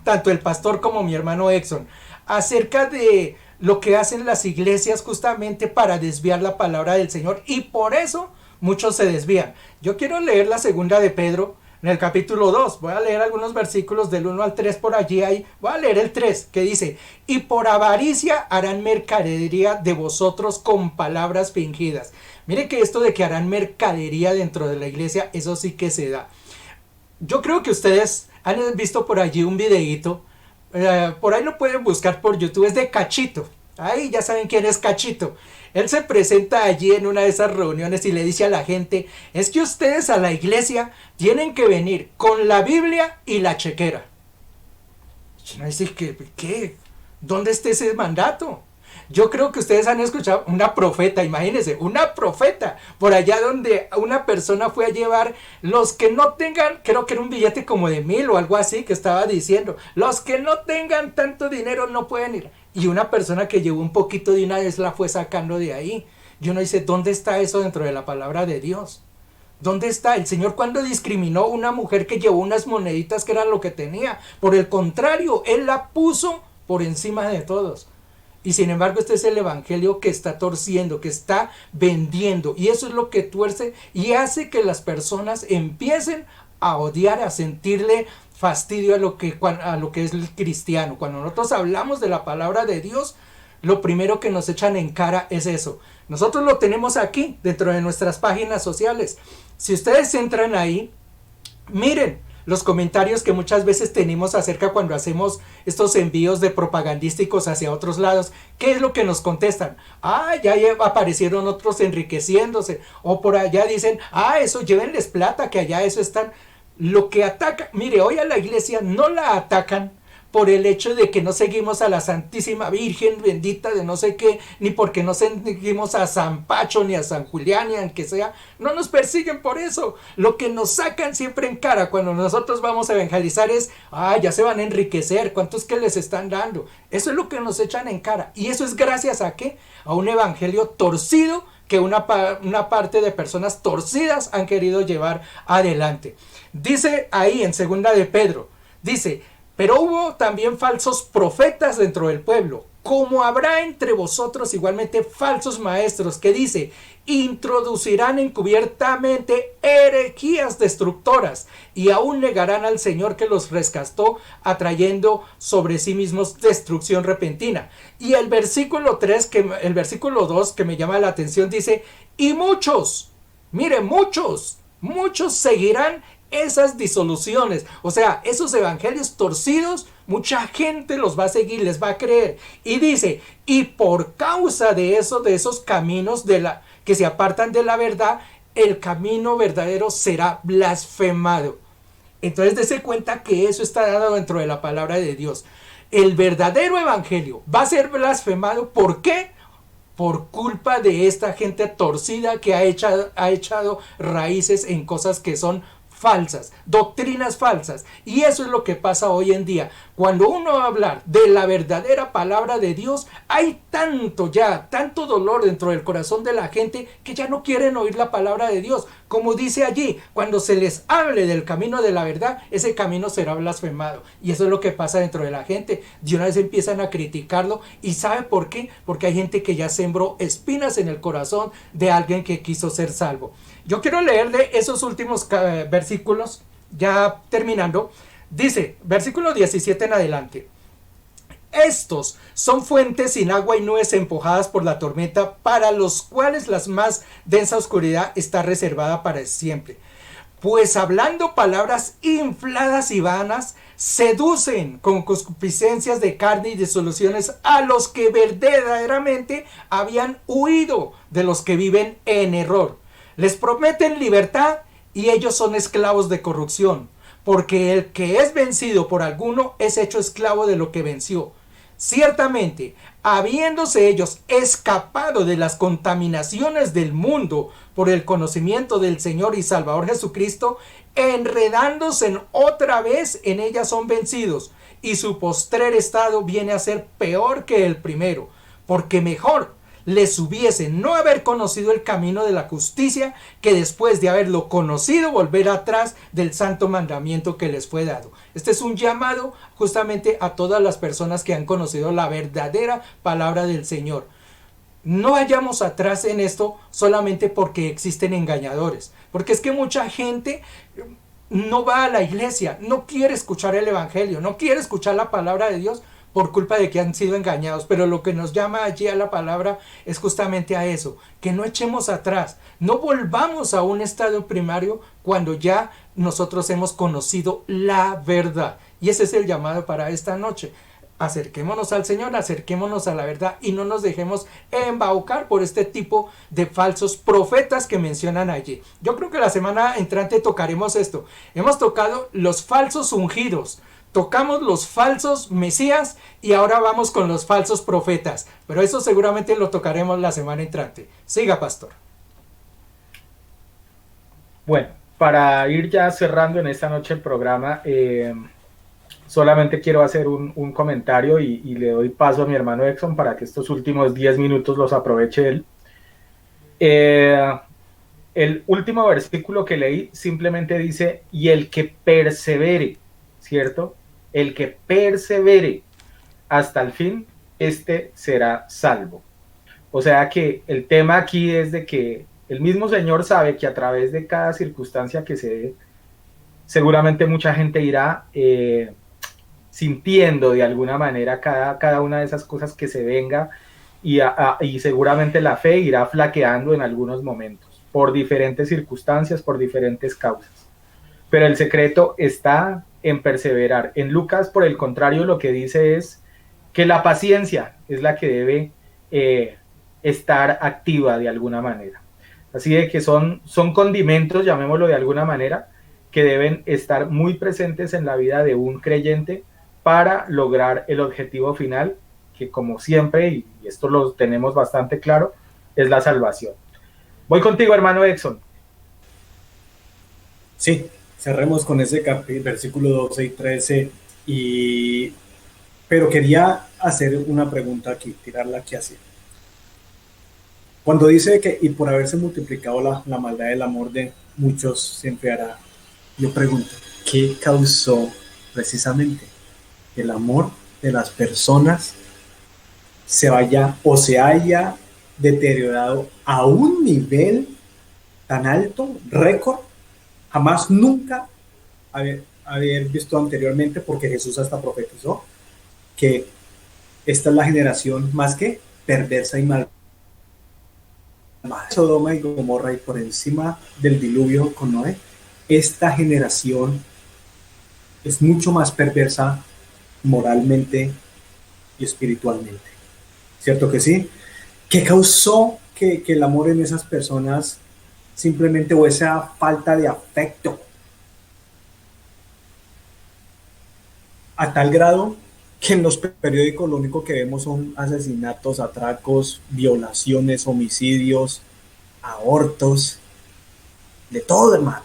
tanto el pastor como mi hermano Exxon, acerca de lo que hacen las iglesias justamente para desviar la palabra del Señor, y por eso muchos se desvían. Yo quiero leer la segunda de Pedro en el capítulo 2, voy a leer algunos versículos del 1 al 3 por allí, ahí voy a leer el 3 que dice, y por avaricia harán mercadería de vosotros con palabras fingidas. Mire que esto de que harán mercadería dentro de la iglesia, eso sí que se da. Yo creo que ustedes han visto por allí un videíto, por ahí lo pueden buscar por YouTube, es de Cachito. Ahí ya saben quién es Cachito. Él se presenta allí en una de esas reuniones y le dice a la gente, es que ustedes a la iglesia tienen que venir con la Biblia y la chequera. Y uno dice, ¿qué? ¿Dónde está ese mandato? Yo creo que ustedes han escuchado una profeta, imagínense, una profeta, por allá donde una persona fue a llevar los que no tengan, creo que era un billete como de 1,000 o algo así que estaba diciendo, los que no tengan tanto dinero no pueden ir. Y una persona que llevó un poquito de una vez la fue sacando de ahí. Y uno dice, ¿dónde está eso dentro de la palabra de Dios? ¿Dónde está? El Señor cuando discriminó a una mujer que llevó unas moneditas que eran lo que tenía. Por el contrario, Él la puso por encima de todos. Y sin embargo este es el evangelio que está torciendo, que está vendiendo. Y eso es lo que tuerce y hace que las personas empiecen a odiar, a sentirle fastidio a lo que es el cristiano. Cuando nosotros hablamos de la palabra de Dios, lo primero que nos echan en cara es eso. Nosotros lo tenemos aquí, dentro de nuestras páginas sociales. Si ustedes entran ahí, miren los comentarios que muchas veces tenemos acerca cuando hacemos estos envíos de propagandísticos hacia otros lados. ¿Qué es lo que nos contestan? Ya aparecieron otros enriqueciéndose. O por allá dicen, eso, llévenles plata, que allá eso están. Lo que ataca, mire, hoy a la iglesia no la atacan por el hecho de que no seguimos a la Santísima Virgen bendita de no sé qué, ni porque no seguimos a San Pacho, ni a San Julián, ni a que sea. No nos persiguen por eso. Lo que nos sacan siempre en cara cuando nosotros vamos a evangelizar es, ya se van a enriquecer, ¿cuántos que les están dando? Eso es lo que nos echan en cara. Y eso es gracias a ¿qué? A un evangelio torcido que una parte de personas torcidas han querido llevar adelante. Dice ahí en segunda de Pedro, dice, pero hubo también falsos profetas dentro del pueblo, como habrá entre vosotros igualmente falsos maestros, que dice, introducirán encubiertamente herejías destructoras, y aún negarán al Señor que los rescató, atrayendo sobre sí mismos destrucción repentina. Y el versículo 2 que me llama la atención dice, y muchos seguirán esas disoluciones, o sea, esos evangelios torcidos, mucha gente los va a seguir, les va a creer. Y dice, y por causa de esos caminos que se apartan de la verdad, el camino verdadero será blasfemado. Entonces dése cuenta que eso está dado dentro de la palabra de Dios. El verdadero evangelio va a ser blasfemado. ¿Por qué? Por culpa de esta gente torcida que ha echado raíces en cosas que son falsas, doctrinas falsas. Y eso es lo que pasa hoy en día. Cuando uno va a hablar de la verdadera palabra de Dios, hay tanto dolor dentro del corazón de la gente que ya no quieren oír la palabra de Dios. Como dice allí, cuando se les hable del camino de la verdad, ese camino será blasfemado. Y eso es lo que pasa dentro de la gente. De una vez empiezan a criticarlo. ¿Y sabe por qué? Porque hay gente que ya sembró espinas en el corazón de alguien que quiso ser salvo. Yo quiero leerle esos últimos versículos, ya terminando. Dice, versículo 17 en adelante. Estos son fuentes sin agua y nubes empujadas por la tormenta, para los cuales la más densa oscuridad está reservada para siempre. Pues hablando palabras infladas y vanas, seducen con concupiscencias de carne y disoluciones a los que verdaderamente habían huido de los que viven en error. Les prometen libertad y ellos son esclavos de corrupción, porque el que es vencido por alguno es hecho esclavo de lo que venció. Ciertamente, habiéndose ellos escapado de las contaminaciones del mundo por el conocimiento del Señor y Salvador Jesucristo, enredándose otra vez en ellas son vencidos, y su postrer estado viene a ser peor que el primero, porque mejor les hubiese no haber conocido el camino de la justicia, que después de haberlo conocido volver atrás del santo mandamiento que les fue dado. Este es un llamado justamente a todas las personas que han conocido la verdadera palabra del Señor. No vayamos atrás en esto solamente porque existen engañadores, porque es que mucha gente no va a la iglesia, no quiere escuchar el evangelio, no quiere escuchar la palabra de Dios, por culpa de que han sido engañados. Pero lo que nos llama allí a la palabra es justamente a eso, que no echemos atrás, no volvamos a un estado primario cuando ya nosotros hemos conocido la verdad. Y ese es el llamado para esta noche. Acerquémonos al Señor, acerquémonos a la verdad y no nos dejemos embaucar por este tipo de falsos profetas que mencionan allí. Yo creo que la semana entrante tocaremos esto. Hemos tocado los falsos ungidos, tocamos los falsos mesías y ahora vamos con los falsos profetas. Pero eso seguramente lo tocaremos la semana entrante. Siga, pastor. Bueno, para ir ya cerrando en esta noche el programa, solamente quiero hacer un comentario y le doy paso a mi hermano Exxon para que estos últimos 10 minutos los aproveche él. El último versículo que leí simplemente dice, y el que persevere, ¿cierto? El que persevere hasta el fin, este será salvo. O sea que el tema aquí es de que el mismo Señor sabe que a través de cada circunstancia que se dé, seguramente mucha gente irá sintiendo de alguna manera cada una de esas cosas que se venga y seguramente la fe irá flaqueando en algunos momentos, por diferentes circunstancias, por diferentes causas. Pero el secreto está en perseverar. En Lucas, por el contrario, lo que dice es que la paciencia es la que debe estar activa de alguna manera. Así de que son condimentos, llamémoslo de alguna manera, que deben estar muy presentes en la vida de un creyente para lograr el objetivo final, que como siempre, y esto lo tenemos bastante claro, es la salvación. Voy contigo, hermano Exxon. Sí, cerremos con ese versículo 12 y 13, pero quería hacer una pregunta aquí, tirarla aquí así. Cuando dice que, y por haberse multiplicado la maldad del amor de muchos se enfriará, yo pregunto, ¿qué causó precisamente el amor de las personas se vaya o se haya deteriorado a un nivel tan alto, récord, jamás nunca haber visto anteriormente, porque Jesús hasta profetizó que esta es la generación más que perversa y malvada, Sodoma y Gomorra, y por encima del diluvio con Noé, esta generación es mucho más perversa moralmente y espiritualmente. ¿Cierto que sí? ¿Qué causó que el amor en esas personas simplemente, o esa falta de afecto, a tal grado que en los periódicos lo único que vemos son asesinatos, atracos, violaciones, homicidios, abortos, de todo, hermano?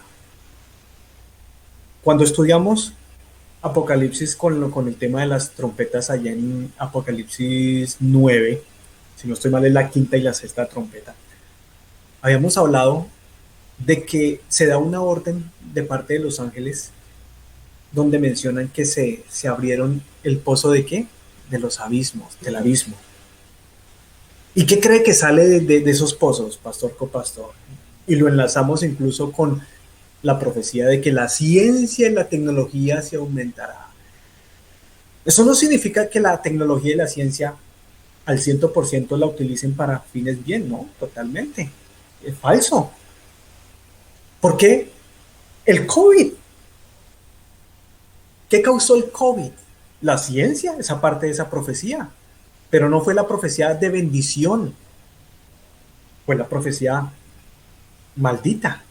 Cuando estudiamos Apocalipsis con el tema de las trompetas allá en Apocalipsis 9, si no estoy mal es la quinta y la sexta trompeta, habíamos hablado de que se da una orden de parte de los ángeles donde mencionan que se abrieron el pozo de ¿qué? De los abismos, del abismo. ¿Y qué cree que sale de esos pozos, pastor copastor? Y lo enlazamos incluso con la profecía de que la ciencia y la tecnología se aumentará. Eso no significa que la tecnología y la ciencia al 100% la utilicen para fines bien, ¿no? Totalmente. Es falso. ¿Por qué? El COVID. ¿Qué causó el COVID? La ciencia, esa parte de esa profecía. Pero no fue la profecía de bendición. Fue la profecía maldita.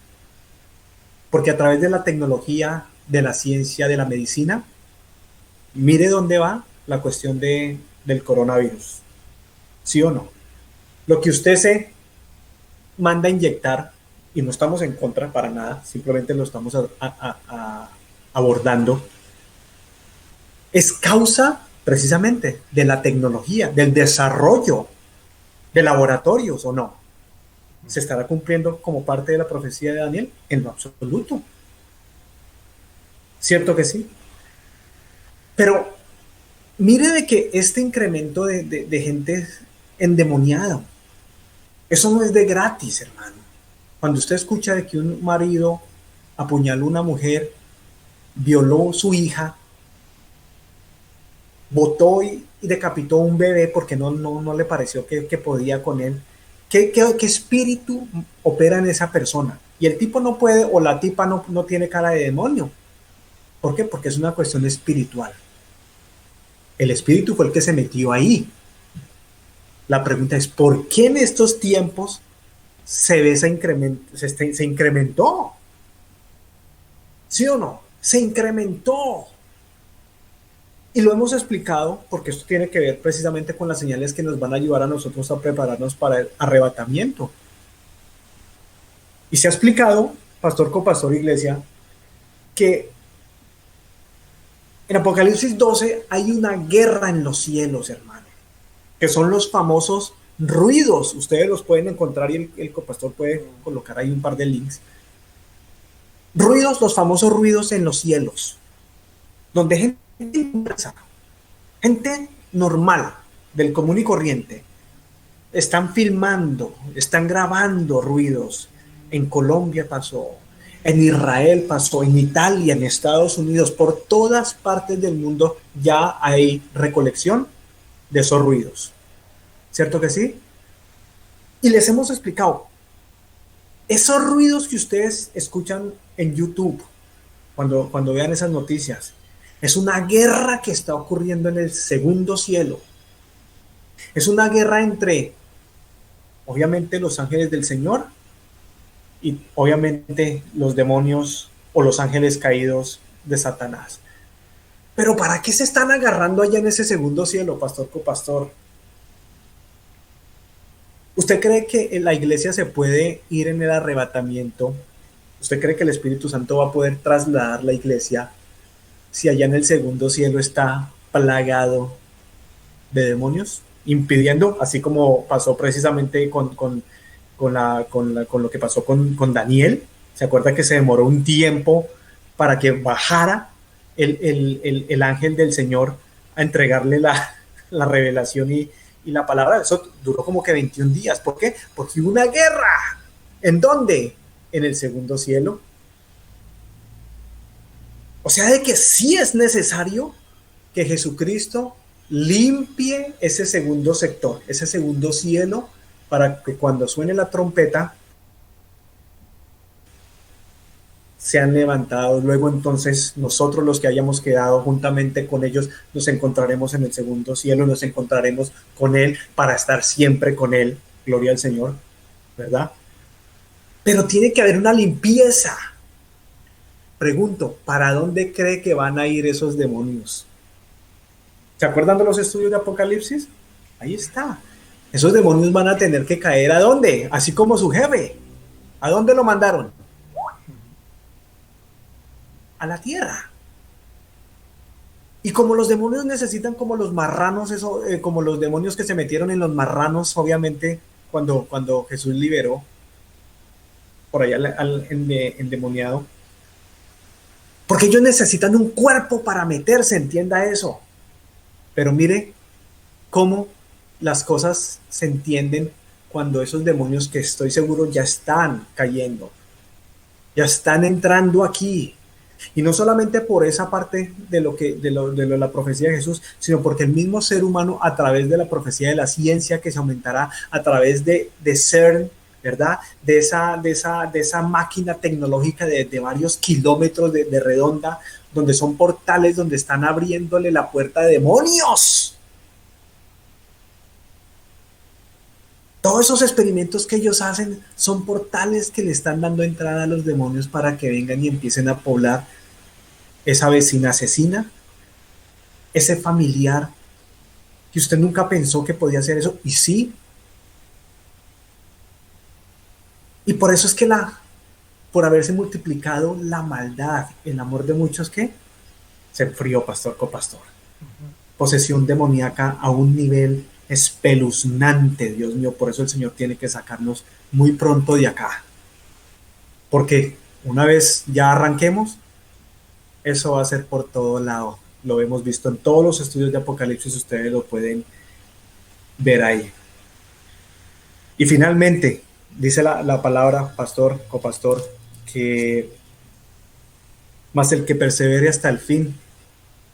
Porque a través de la tecnología, de la ciencia, de la medicina, mire dónde va la cuestión del coronavirus. ¿Sí o no? Lo que usted se manda a inyectar, y no estamos en contra para nada, simplemente lo estamos abordando, es causa precisamente de la tecnología, del desarrollo de laboratorios, ¿o no? ¿Se estará cumpliendo como parte de la profecía de Daniel? En lo absoluto. ¿Cierto que sí? Pero mire de que este incremento de gente endemoniada, eso no es de gratis, hermano. Cuando usted escucha de que un marido apuñaló a una mujer, violó a su hija, botó y decapitó a un bebé porque no le pareció que podía con él, ¿qué espíritu opera en esa persona? Y el tipo no puede, o la tipa no tiene cara de demonio. ¿Por qué? Porque es una cuestión espiritual. El espíritu fue el que se metió ahí. La pregunta es, ¿por qué en estos tiempos se incrementó? ¿Sí o no? Se incrementó. Y lo hemos explicado porque esto tiene que ver precisamente con las señales que nos van a ayudar a nosotros a prepararnos para el arrebatamiento. Y se ha explicado, pastor copastor iglesia, que en Apocalipsis 12 hay una guerra en los cielos, hermano, que son los famosos ruidos. Ustedes los pueden encontrar y el copastor puede colocar ahí un par de links. Ruidos, los famosos ruidos en los cielos, donde gente normal, del común y corriente, están filmando, están grabando ruidos. En Colombia pasó, en Israel pasó, en Italia, en Estados Unidos, por todas partes del mundo ya hay recolección de esos ruidos. ¿cierto que sí? Y les hemos explicado, esos ruidos que ustedes escuchan en YouTube, cuando vean esas noticias, es una guerra que está ocurriendo en el segundo cielo. Es una guerra entre, obviamente, los ángeles del Señor y, obviamente, los demonios o los ángeles caídos de Satanás. Pero ¿para qué se están agarrando allá en ese segundo cielo, pastor copastor? ¿Usted cree que en la iglesia se puede ir en el arrebatamiento? ¿Usted cree que el Espíritu Santo va a poder trasladar la iglesia si allá en el segundo cielo está plagado de demonios? Impidiendo, así como pasó precisamente con lo que pasó con Daniel. ¿Se acuerda que se demoró un tiempo para que bajara el ángel del Señor a entregarle la revelación y la palabra? Eso duró como que 21 días. ¿Por qué? Porque hubo una guerra. ¿En dónde? En el segundo cielo. O sea, de que sí es necesario que Jesucristo limpie ese segundo sector, ese segundo cielo, para que cuando suene la trompeta sean levantados. Luego entonces nosotros, los que hayamos quedado juntamente con ellos, nos encontraremos en el segundo cielo, nos encontraremos con Él para estar siempre con Él. Gloria al Señor, ¿verdad? Pero tiene que haber una limpieza. Pregunto, ¿para dónde cree que van a ir esos demonios? ¿Se acuerdan de los estudios de Apocalipsis? Ahí está. Esos demonios van a tener que caer ¿a dónde? Así como su jefe. ¿A dónde lo mandaron? A la tierra. Y como los demonios necesitan, como los marranos, como los demonios que se metieron en los marranos, obviamente, cuando Jesús liberó por allá al endemoniado, porque ellos necesitan un cuerpo para meterse, entienda eso. Pero mire cómo las cosas se entienden cuando esos demonios, que estoy seguro ya están cayendo, ya están entrando aquí. Y no solamente por esa parte de la profecía de Jesús, sino porque el mismo ser humano, a través de la profecía de la ciencia que se aumentará, a través de CERN, ¿verdad? De esa máquina tecnológica de varios kilómetros de redonda, donde son portales donde están abriéndole la puerta de demonios. Todos esos experimentos que ellos hacen son portales que le están dando entrada a los demonios para que vengan y empiecen a poblar esa vecina asesina, ese familiar que usted nunca pensó que podía hacer eso, y sí. Y por eso es que por haberse multiplicado la maldad, el amor de muchos, ¿qué? Se enfrió, pastor copastor. Posesión demoníaca a un nivel espeluznante, Dios mío. Por eso el Señor tiene que sacarnos muy pronto de acá. Porque una vez ya arranquemos, eso va a ser por todo lado. Lo hemos visto en todos los estudios de Apocalipsis, ustedes lo pueden ver ahí. Y finalmente, dice la palabra, pastor, copastor, que más el que persevere hasta el fin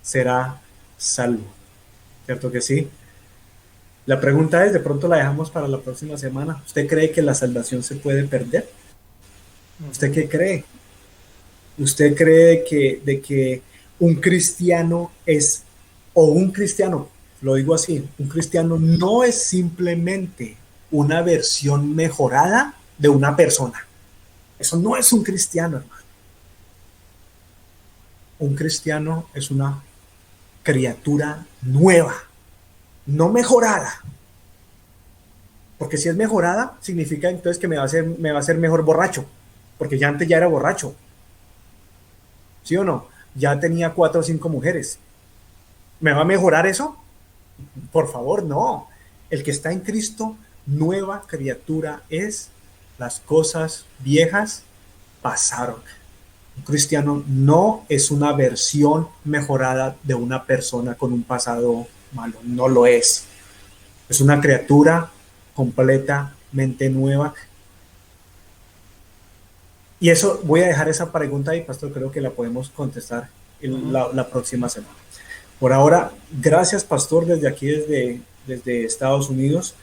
será salvo. ¿Cierto que sí? La pregunta es, de pronto la dejamos para la próxima semana. ¿Usted cree que la salvación se puede perder? ¿Usted qué cree? ¿Usted cree de que un cristiano lo digo así, un cristiano no es simplemente una versión mejorada de una persona? Eso no es un cristiano, hermano. Un cristiano es una criatura nueva, no mejorada. Porque si es mejorada, significa entonces que me va a hacer mejor borracho, porque ya antes ya era borracho. ¿Sí o no? Ya tenía 4 o 5 mujeres. ¿Me va a mejorar eso? Por favor, no. El que está en Cristo, nueva criatura es. Las cosas viejas pasaron. Un cristiano no es una versión mejorada de una persona con un pasado malo. No lo es. Es una criatura completamente nueva. Y eso, voy a dejar esa pregunta ahí, pastor. Creo que la podemos contestar la próxima semana. Por ahora, gracias, pastor, desde aquí, desde Estados Unidos.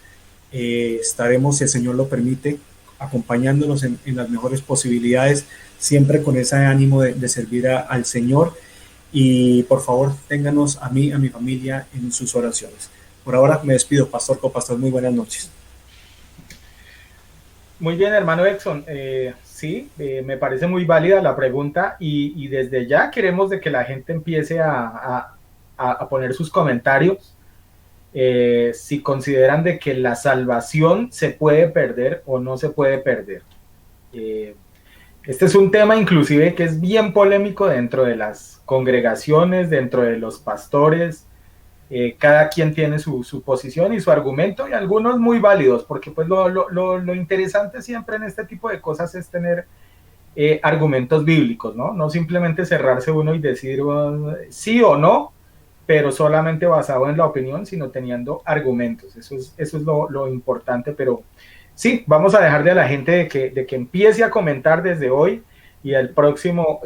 estaremos, si el Señor lo permite, acompañándolos en las mejores posibilidades, siempre con ese ánimo de servir al Señor. Y por favor, ténganos a mí, a mi familia en sus oraciones. Por ahora me despido, Pastor Copastor, muy buenas noches. Muy bien, hermano Exxon. Sí, me parece muy válida la pregunta y desde ya queremos de que la gente empiece a poner sus comentarios. Si consideran de que la salvación se puede perder o no se puede perder. Este es un tema inclusive que es bien polémico dentro de las congregaciones, dentro de los pastores. Cada quien tiene su posición y su argumento, y algunos muy válidos, porque pues lo interesante siempre en este tipo de cosas es tener argumentos bíblicos, ¿no? No simplemente cerrarse uno y decir sí o no, pero solamente basado en la opinión, sino teniendo argumentos. Eso es lo importante, pero sí, vamos a dejarle a la gente de que empiece a comentar desde hoy, y el próximo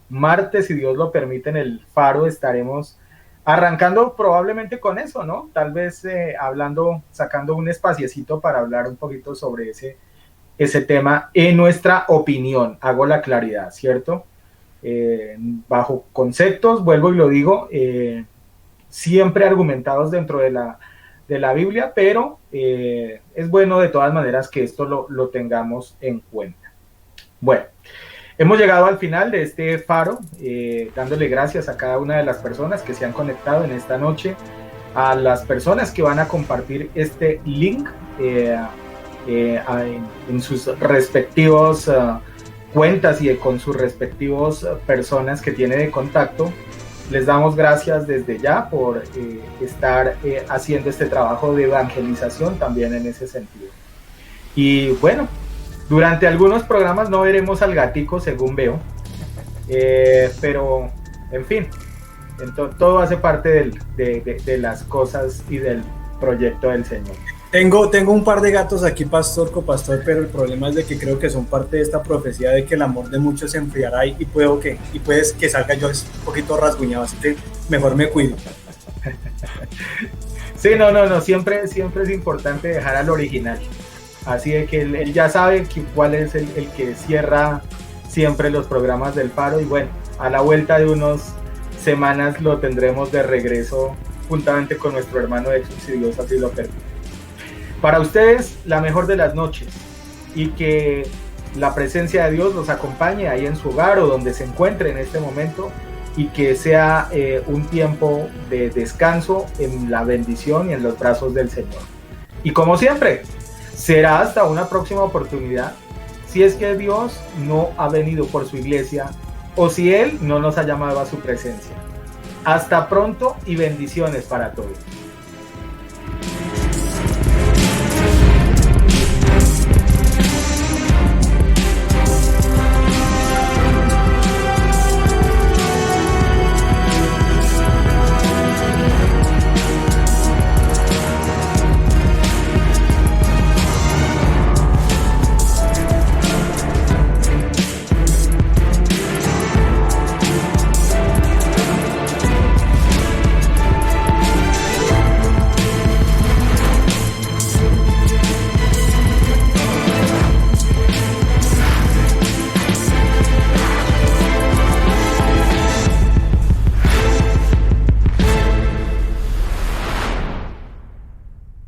martes, si Dios lo permite, en el Faro estaremos arrancando probablemente con eso, ¿no? Tal vez sacando un espaciecito para hablar un poquito sobre ese tema en nuestra opinión, hago la claridad, ¿cierto? Bajo conceptos, vuelvo y lo digo, siempre argumentados dentro de la Biblia, pero es bueno de todas maneras que esto lo tengamos en cuenta. Bueno, hemos llegado al final de este Faro, dándole gracias a cada una de las personas que se han conectado en esta noche, a las personas que van a compartir este link en sus respectivos cuentas y con sus respectivos personas que tiene de contacto. Les damos gracias desde ya por estar haciendo este trabajo de evangelización también en ese sentido. Y bueno, durante algunos programas no veremos al gatico, según veo, pero en fin, todo hace parte de las cosas y del proyecto del Señor. Tengo un par de gatos aquí, Pastor Copastor, pero el problema es de que creo que son parte de esta profecía de que el amor de muchos se enfriará y puede que salga yo un poquito rasguñado, así que mejor me cuido. Sí, no, siempre es importante dejar al original. Así de que él ya sabe cuál es el que cierra siempre los programas del Faro, y bueno, a la vuelta de unas semanas lo tendremos de regreso juntamente con nuestro hermano Exxon, si Dios así lo permite. Para ustedes, la mejor de las noches, y que la presencia de Dios los acompañe ahí en su hogar o donde se encuentre en este momento, y que sea un tiempo de descanso en la bendición y en los brazos del Señor. Y como siempre, será hasta una próxima oportunidad, si es que Dios no ha venido por su iglesia o si Él no nos ha llamado a su presencia. Hasta pronto y bendiciones para todos.